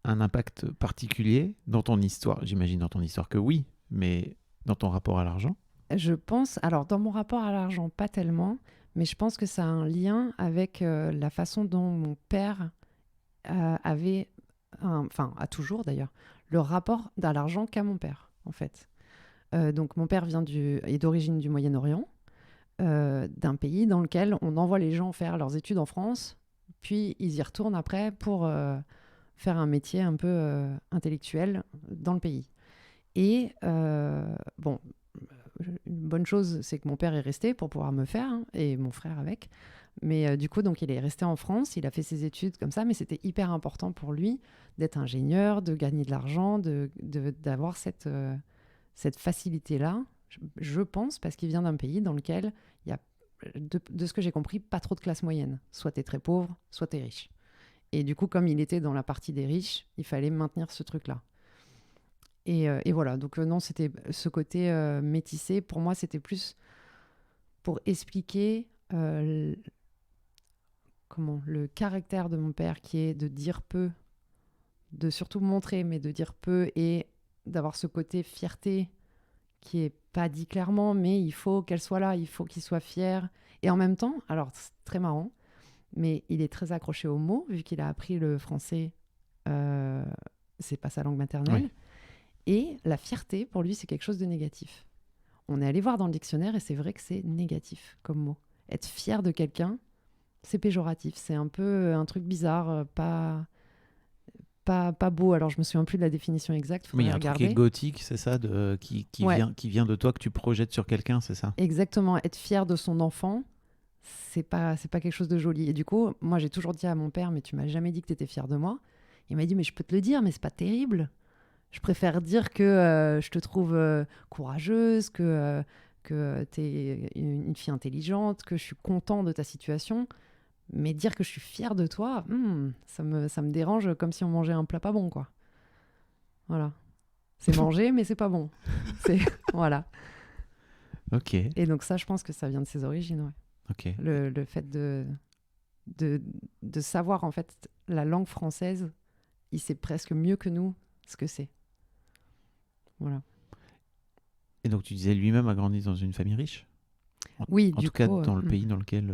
[SPEAKER 3] un impact particulier dans ton histoire. J'imagine dans ton histoire que oui, mais dans ton rapport à l'argent?
[SPEAKER 1] Je pense, alors dans mon rapport à l'argent, pas tellement, mais je pense que ça a un lien avec la façon dont mon père avait, a toujours d'ailleurs, le rapport à l'argent qu'a mon père, en fait. Donc mon père est d'origine du Moyen-Orient, d'un pays dans lequel on envoie les gens faire leurs études en France, puis ils y retournent après pour faire un métier un peu intellectuel dans le pays. Et une bonne chose, c'est que mon père est resté pour pouvoir me faire, hein, et mon frère avec. Mais du coup, donc, il est resté en France, il a fait ses études comme ça, mais c'était hyper important pour lui d'être ingénieur, de gagner de l'argent, d'avoir cette facilité-là, je pense, parce qu'il vient d'un pays dans lequel il y a, de ce que j'ai compris, pas trop de classe moyenne. Soit tu es très pauvre, soit tu es riche. Et du coup, comme il était dans la partie des riches, il fallait maintenir ce truc-là. Et voilà, donc non, c'était ce côté métissé. Pour moi, c'était plus pour expliquer le caractère de mon père, qui est de dire peu, de surtout montrer, mais de dire peu, et d'avoir ce côté fierté qui est pas dit clairement, mais il faut qu'elle soit là, il faut qu'il soit fier. Et en même temps, alors c'est très marrant, mais il est très accroché aux mots, vu qu'il a appris le français, c'est pas sa langue maternelle. Oui. Et la fierté, pour lui, c'est quelque chose de négatif. On est allé voir dans le dictionnaire et c'est vrai que c'est négatif comme mot. Être fier de quelqu'un, c'est péjoratif. C'est un peu un truc bizarre, pas pas beau. Alors, je me souviens plus de la définition exacte.
[SPEAKER 3] Mais il y
[SPEAKER 1] Faudrait
[SPEAKER 3] a un truc qui
[SPEAKER 1] regarder.
[SPEAKER 3] est gothique, c'est ça,
[SPEAKER 1] Ouais.
[SPEAKER 3] qui vient de toi, que tu projettes sur quelqu'un, c'est ça?
[SPEAKER 1] Exactement. Être fier de son enfant, c'est pas quelque chose de joli. Et du coup, moi, j'ai toujours dit à mon père, mais tu m'as jamais dit que tu étais fier de moi. Il m'a dit, mais je peux te le dire, mais c'est pas terrible. Je préfère dire que je te trouve courageuse, que tu es une fille intelligente, que je suis content de ta situation. Mais dire que je suis fière de toi, ça me dérange comme si on mangeait un plat pas bon, quoi. Voilà. C'est manger, mais c'est pas bon. C'est... Voilà.
[SPEAKER 3] Ok,
[SPEAKER 1] Et donc ça, je pense que ça vient de ses origines, ouais.
[SPEAKER 3] ok.
[SPEAKER 1] Le fait de savoir, en fait, la langue française, il sait presque mieux que nous ce que c'est. Voilà.
[SPEAKER 3] Et donc tu disais lui-même a grandi dans une famille riche?
[SPEAKER 1] Oui,
[SPEAKER 3] En
[SPEAKER 1] du
[SPEAKER 3] tout cas,
[SPEAKER 1] coup,
[SPEAKER 3] dans le pays dans lequel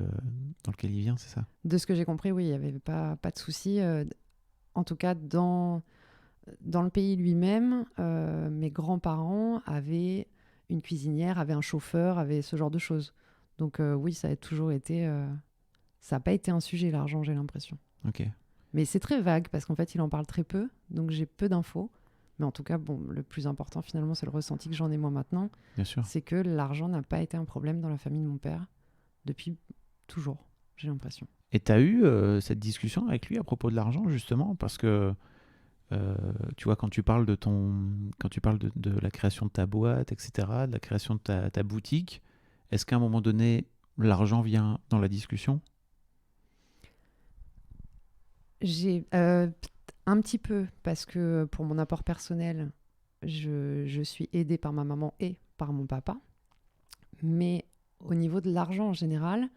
[SPEAKER 3] il vient, c'est ça?
[SPEAKER 1] de ce que j'ai compris, oui, il n'y avait pas de souci. En tout cas, dans le pays lui-même, mes grands-parents avaient une cuisinière, avaient un chauffeur, avaient ce genre de choses. Donc oui, ça a toujours été... ça n'a pas été un sujet, l'argent, j'ai l'impression.
[SPEAKER 3] Ok.
[SPEAKER 1] Mais c'est très vague, parce qu'en fait, il en parle très peu, donc j'ai peu d'infos. Mais en tout cas, bon, le plus important, finalement, c'est le ressenti que j'en ai moi maintenant.
[SPEAKER 3] Bien sûr.
[SPEAKER 1] C'est que l'argent n'a pas été un problème dans la famille de mon père depuis toujours, j'ai l'impression.
[SPEAKER 3] Et tu as eu cette discussion avec lui à propos de l'argent, justement, parce que tu vois, quand tu parles de la création de ta boîte, etc., de la création de ta boutique, est-ce qu'à un moment donné, l'argent vient dans la discussion?
[SPEAKER 1] J'ai un petit peu, parce que pour mon apport personnel, je suis aidée par ma maman et par mon papa. Mais au niveau de l'argent en général,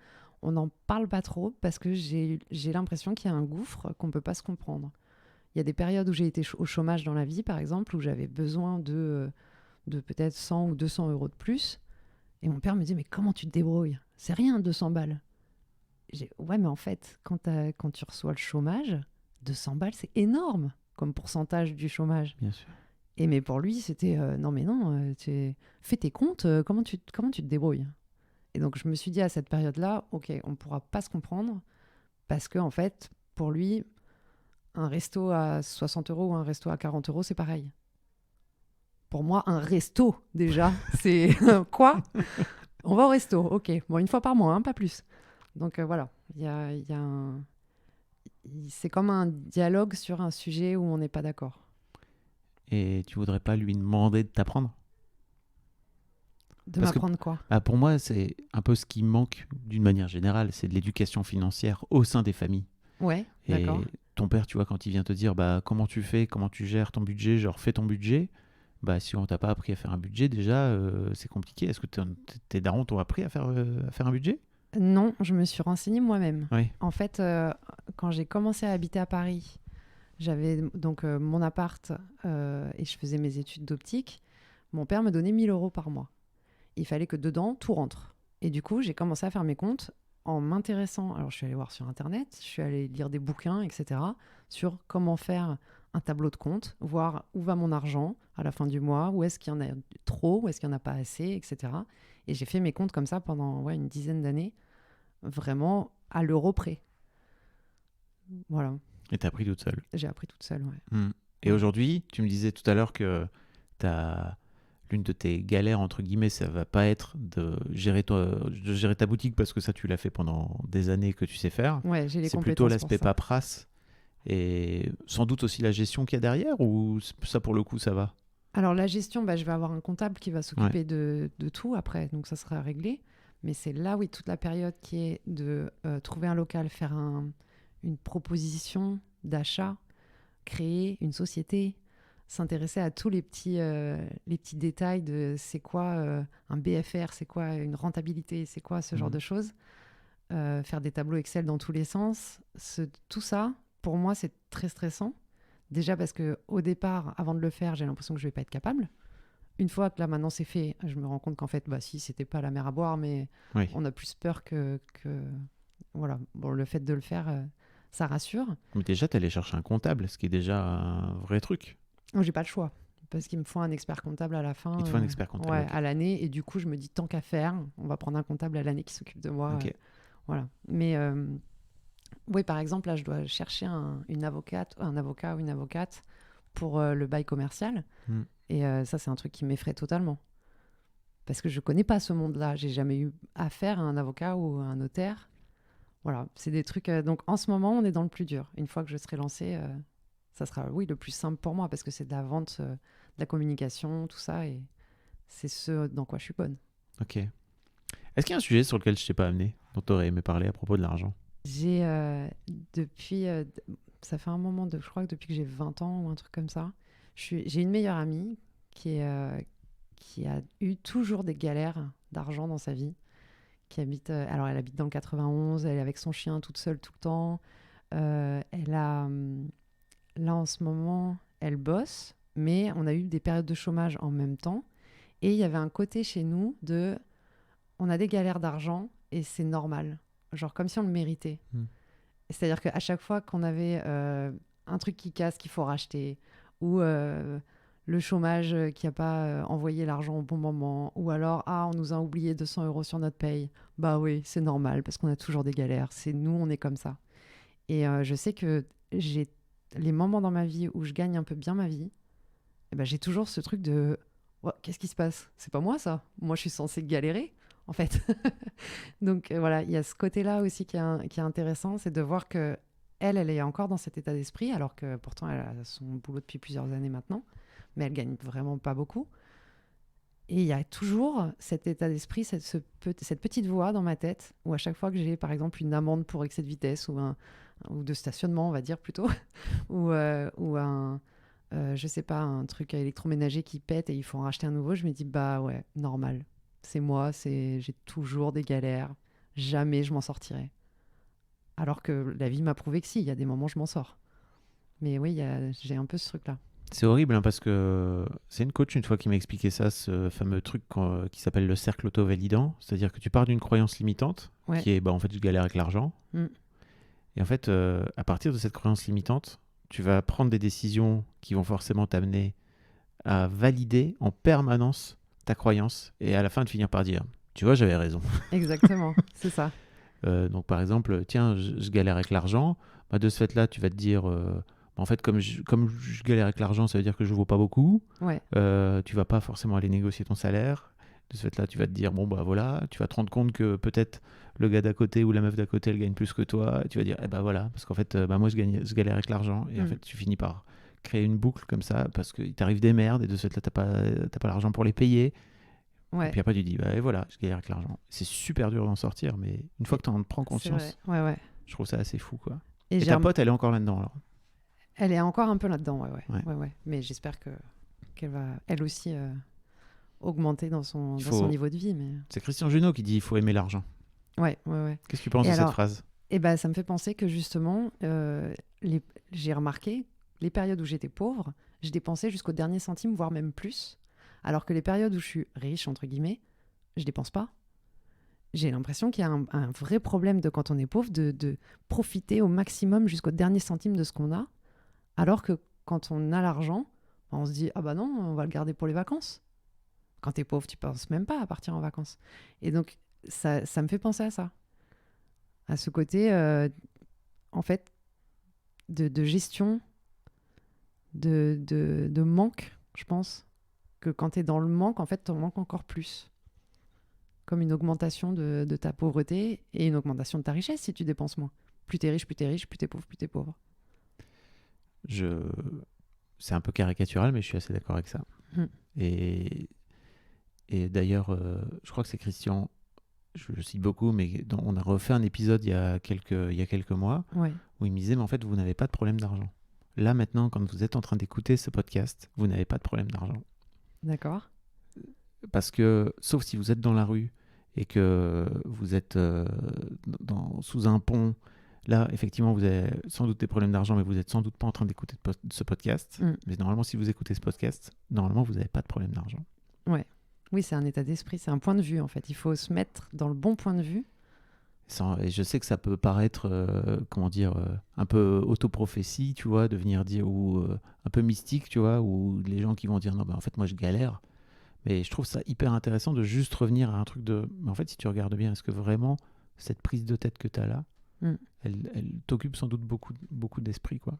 [SPEAKER 1] on n'en parle pas trop parce que j'ai l'impression qu'il y a un gouffre qu'on ne peut pas se comprendre. Il y a des périodes où j'ai été au chômage dans la vie, par exemple, où j'avais besoin de peut-être 100 ou 200 euros de plus. Et mon père me dit, mais comment tu te débrouilles? C'est rien, 200 balles. Ouais, mais en fait, quand tu reçois le chômage, 200 balles, c'est énorme comme pourcentage du chômage.
[SPEAKER 3] Bien sûr.
[SPEAKER 1] Et mais pour lui, c'était non, mais non, fais tes comptes, comment tu te débrouilles? Et donc, je me suis dit à cette période-là, ok, on ne pourra pas se comprendre parce que, en fait, pour lui, un resto à 60 euros ou un resto à 40 euros, c'est pareil. Pour moi, un resto, déjà, c'est quoi? On va au resto, ok. Bon, une fois par mois, hein, pas plus. Donc voilà, il y a c'est comme un dialogue sur un sujet où on n'est pas d'accord.
[SPEAKER 3] Et tu voudrais pas lui demander de t'apprendre?
[SPEAKER 1] De
[SPEAKER 3] Parce que
[SPEAKER 1] m'apprendre quoi?
[SPEAKER 3] pour moi, c'est un peu ce qui manque d'une manière générale, c'est de l'éducation financière au sein des familles.
[SPEAKER 1] Ouais,
[SPEAKER 3] Et
[SPEAKER 1] d'accord.
[SPEAKER 3] ton père, tu vois, quand il vient te dire bah, comment tu fais, comment tu gères ton budget, genre fais ton budget, bah, si on t'a pas appris à faire un budget, déjà, c'est compliqué. Est-ce que tes darons t'ont appris à faire un budget?
[SPEAKER 1] Non, je me suis renseignée moi-même.
[SPEAKER 3] Oui.
[SPEAKER 1] En fait, quand j'ai commencé à habiter à Paris, j'avais donc mon appart et je faisais mes études d'optique. Mon père me donnait 1 000 euros par mois. Il fallait que dedans, tout rentre. Et du coup, j'ai commencé à faire mes comptes en m'intéressant. Alors, je suis allée voir sur Internet, je suis allée lire des bouquins, etc., sur comment faire un tableau de compte, voir où va mon argent à la fin du mois, où est-ce qu'il y en a trop, où est-ce qu'il n'y en a pas assez, etc. Et j'ai fait mes comptes comme ça pendant une dizaine d'années, vraiment à l'euro près. Voilà,
[SPEAKER 3] Et t'as appris toute seule.
[SPEAKER 1] j'ai appris toute seule, ouais.
[SPEAKER 3] Et
[SPEAKER 1] Ouais.
[SPEAKER 3] aujourd'hui, tu me disais tout à l'heure que l'une de tes galères, entre guillemets, ça va pas être de gérer ta boutique parce que ça, tu l'as fait pendant des années que tu sais faire.
[SPEAKER 1] Ouais, j'ai les
[SPEAKER 3] C'est
[SPEAKER 1] compétences
[SPEAKER 3] plutôt
[SPEAKER 1] pour
[SPEAKER 3] l'aspect
[SPEAKER 1] ça.
[SPEAKER 3] paperasse et sans doute aussi la gestion qu'il y a derrière, ou ça, pour le coup, ça va?
[SPEAKER 1] Alors la gestion, je vais avoir un comptable qui va s'occuper de tout après, donc ça sera réglé. Mais c'est là, oui, toute la période qui est de trouver un local, faire une proposition d'achat, créer une société, s'intéresser à tous les petits détails de c'est quoi un BFR, c'est quoi une rentabilité, c'est quoi ce genre de choses. Faire des tableaux Excel dans tous les sens. Tout ça, pour moi, c'est très stressant. Déjà parce qu'au départ, avant de le faire, j'ai l'impression que je ne vais pas être capable. Une fois que là, maintenant, c'est fait, je me rends compte qu'en fait, si, c'était pas la mer à boire, mais
[SPEAKER 3] Oui.
[SPEAKER 1] on a plus peur que... Voilà. Bon, le fait de le faire, ça rassure.
[SPEAKER 3] Mais déjà, tu allais chercher un comptable, ce qui est déjà un vrai truc.
[SPEAKER 1] J'ai pas le choix. Parce qu'il me faut un expert comptable à la fin.
[SPEAKER 3] Il te faut un expert comptable.
[SPEAKER 1] Ouais,
[SPEAKER 3] Ok.
[SPEAKER 1] à l'année. Et du coup, je me dis, tant qu'à faire, on va prendre un comptable à l'année qui s'occupe de moi.
[SPEAKER 3] Ok.
[SPEAKER 1] Voilà. Mais Oui, par exemple, là, je dois chercher un avocat ou une avocate pour le bail commercial. Et ça, c'est un truc qui m'effraie totalement. Parce que je connais pas ce monde-là. J'ai jamais eu affaire à un avocat ou à un notaire. Voilà, c'est des trucs... donc, en ce moment, on est dans le plus dur. Une fois que je serai lancée, ça sera, oui, le plus simple pour moi parce que c'est de la vente, de la communication, tout ça. Et c'est ce dans quoi je suis bonne.
[SPEAKER 3] Ok. Est-ce qu'il y a un sujet sur lequel je t'ai pas amené, dont tu aurais aimé parler à propos de l'argent?
[SPEAKER 1] J'ai, depuis... ça fait un moment, je crois que depuis que j'ai 20 ans ou un truc comme ça, j'ai une meilleure amie qui a eu toujours des galères d'argent dans sa vie, qui habite... alors, elle habite dans le 91, elle est avec son chien toute seule tout le temps. Elle a... là, en ce moment, elle bosse, mais on a eu des périodes de chômage en même temps. Et il y avait un côté chez nous de... On a des galères d'argent et c'est normal. Genre comme si on le méritait. C'est-à-dire qu'à chaque fois qu'on avait un truc qui casse, qu'il faut racheter, ou le chômage qui n'a pas envoyé l'argent au bon moment, ou alors, on nous a oublié 200 € sur notre paye. Bah oui, c'est normal, parce qu'on a toujours des galères. C'est nous, on est comme ça. Et je sais que j'ai les moments dans ma vie où je gagne un peu bien ma vie, et ben, j'ai toujours ce truc de oh, qu'est-ce qui se passe? C'est pas moi ça. Moi, je suis censée galérer, en fait. Donc voilà, il y a ce côté-là aussi qui est intéressant, c'est de voir que elle est encore dans cet état d'esprit, alors que pourtant elle a son boulot depuis plusieurs années maintenant, mais elle gagne vraiment pas beaucoup. Et il y a toujours cet état d'esprit, cette petite voix dans ma tête, où à chaque fois que j'ai par exemple une amende pour excès de vitesse ou de stationnement, on va dire plutôt, ou un je sais pas, un truc électroménager qui pète et il faut en racheter un nouveau, je me dis bah ouais, normal. C'est moi, j'ai toujours des galères. Jamais je m'en sortirai. Alors que la vie m'a prouvé que si, il y a des moments où je m'en sors. Mais oui, j'ai un peu ce truc-là.
[SPEAKER 3] C'est horrible hein, parce que c'est une coach une fois qui m'a expliqué ça, ce fameux truc qui s'appelle le cercle auto-validant. C'est-à-dire que tu pars d'une croyance limitante qui est en fait je galère avec l'argent. Et en fait, à partir de cette croyance limitante, tu vas prendre des décisions qui vont forcément t'amener à valider en permanence ta croyance et à la fin de finir par dire tu vois j'avais raison.
[SPEAKER 1] Exactement, c'est ça.
[SPEAKER 3] Donc par exemple tiens je galère avec l'argent, de ce fait là tu vas te dire en fait comme je galère avec l'argent ça veut dire que je ne vaux pas beaucoup, tu vas pas forcément aller négocier ton salaire, de ce fait là tu vas te dire bon bah voilà, tu vas te rendre compte que peut-être le gars d'à côté ou la meuf d'à côté elle gagne plus que toi, et tu vas dire voilà parce qu'en fait moi je galère avec l'argent et en fait tu finis par créer une boucle comme ça parce qu'il t'arrive des merdes et de ce fait là t'as pas l'argent pour les payer. Et puis après tu dis et voilà je galère avec l'argent. C'est super dur d'en sortir mais une fois que tu en prends conscience, je trouve ça assez fou quoi. Et ta pote elle est encore là-dedans alors?
[SPEAKER 1] Elle est encore un peu là-dedans ouais. Mais j'espère qu'elle va elle aussi augmenter dans son niveau de vie. Mais...
[SPEAKER 3] C'est Christian Junot qui dit il faut aimer l'argent.
[SPEAKER 1] Ouais.
[SPEAKER 3] Qu'est-ce que tu penses de cette phrase?
[SPEAKER 1] Ça me fait penser que justement j'ai remarqué les périodes où j'étais pauvre, je dépensais jusqu'au dernier centime, voire même plus. Alors que les périodes où je suis riche, entre guillemets, je dépense pas. J'ai l'impression qu'il y a un vrai problème de quand on est pauvre, de profiter au maximum jusqu'au dernier centime de ce qu'on a. Alors que quand on a l'argent, on se dit « Ah bah non, on va le garder pour les vacances ». Quand t'es pauvre, tu penses même pas à partir en vacances. Et donc, ça me fait penser à ça. À ce côté, en fait, de gestion, de manque, je pense. Que quand tu es dans le manque, en fait, tu en manques encore plus. Comme une augmentation de ta pauvreté et une augmentation de ta richesse si tu dépenses moins. Plus tu es riche, plus tu es riche, plus tu es pauvre, plus tu es pauvre.
[SPEAKER 3] C'est un peu caricatural, mais je suis assez d'accord avec ça. Et d'ailleurs, je crois que c'est Christian, je le cite beaucoup, mais on a refait un épisode il y a quelques mois où il me disait, mais en fait, vous n'avez pas de problème d'argent. Là, maintenant, quand vous êtes en train d'écouter ce podcast, vous n'avez pas de problème d'argent.
[SPEAKER 1] D'accord.
[SPEAKER 3] Parce que, sauf si vous êtes dans la rue et que vous êtes sous un pont, là, effectivement, vous avez sans doute des problèmes d'argent, mais vous n'êtes sans doute pas en train d'écouter ce podcast. Mais normalement, si vous écoutez ce podcast, normalement, vous n'avez pas de problème d'argent.
[SPEAKER 1] Ouais. Oui, c'est un état d'esprit, c'est un point de vue, en fait. Il faut se mettre dans le bon point de vue.
[SPEAKER 3] Et je sais que ça peut paraître, un peu autoprophétie, tu vois, de venir dire, ou un peu mystique, tu vois, ou les gens qui vont dire, non, en fait, moi, je galère. Mais je trouve ça hyper intéressant de juste revenir à un truc mais en fait, si tu regardes bien, est-ce que vraiment, cette prise de tête que tu as là, Elle t'occupe sans doute beaucoup d'esprit, quoi.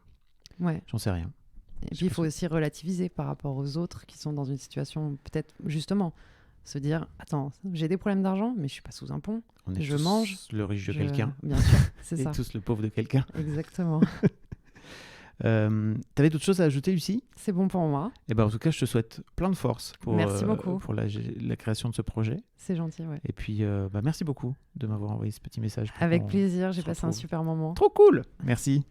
[SPEAKER 1] Ouais.
[SPEAKER 3] J'en sais rien.
[SPEAKER 1] Et puis, il faut aussi relativiser par rapport aux autres qui sont dans une situation, peut-être, justement, se dire, attends, j'ai des problèmes d'argent, mais je suis pas sous un pont.
[SPEAKER 3] On est
[SPEAKER 1] Je
[SPEAKER 3] tous
[SPEAKER 1] mange.
[SPEAKER 3] le riche de quelqu'un.
[SPEAKER 1] Bien sûr, c'est
[SPEAKER 3] Et
[SPEAKER 1] ça.
[SPEAKER 3] tous le pauvre de quelqu'un.
[SPEAKER 1] Exactement.
[SPEAKER 3] T'avais d'autres choses à ajouter, Lucie?
[SPEAKER 1] C'est bon pour moi.
[SPEAKER 3] Eh ben, en tout cas, je te souhaite plein de force
[SPEAKER 1] Merci beaucoup.
[SPEAKER 3] pour la création de ce projet.
[SPEAKER 1] C'est gentil, ouais.
[SPEAKER 3] Et puis, merci beaucoup de m'avoir envoyé ce petit message. pour
[SPEAKER 1] Avec
[SPEAKER 3] qu'on
[SPEAKER 1] plaisir, j'ai
[SPEAKER 3] se
[SPEAKER 1] passé un
[SPEAKER 3] retrouve.
[SPEAKER 1] super moment.
[SPEAKER 3] Trop cool. Merci.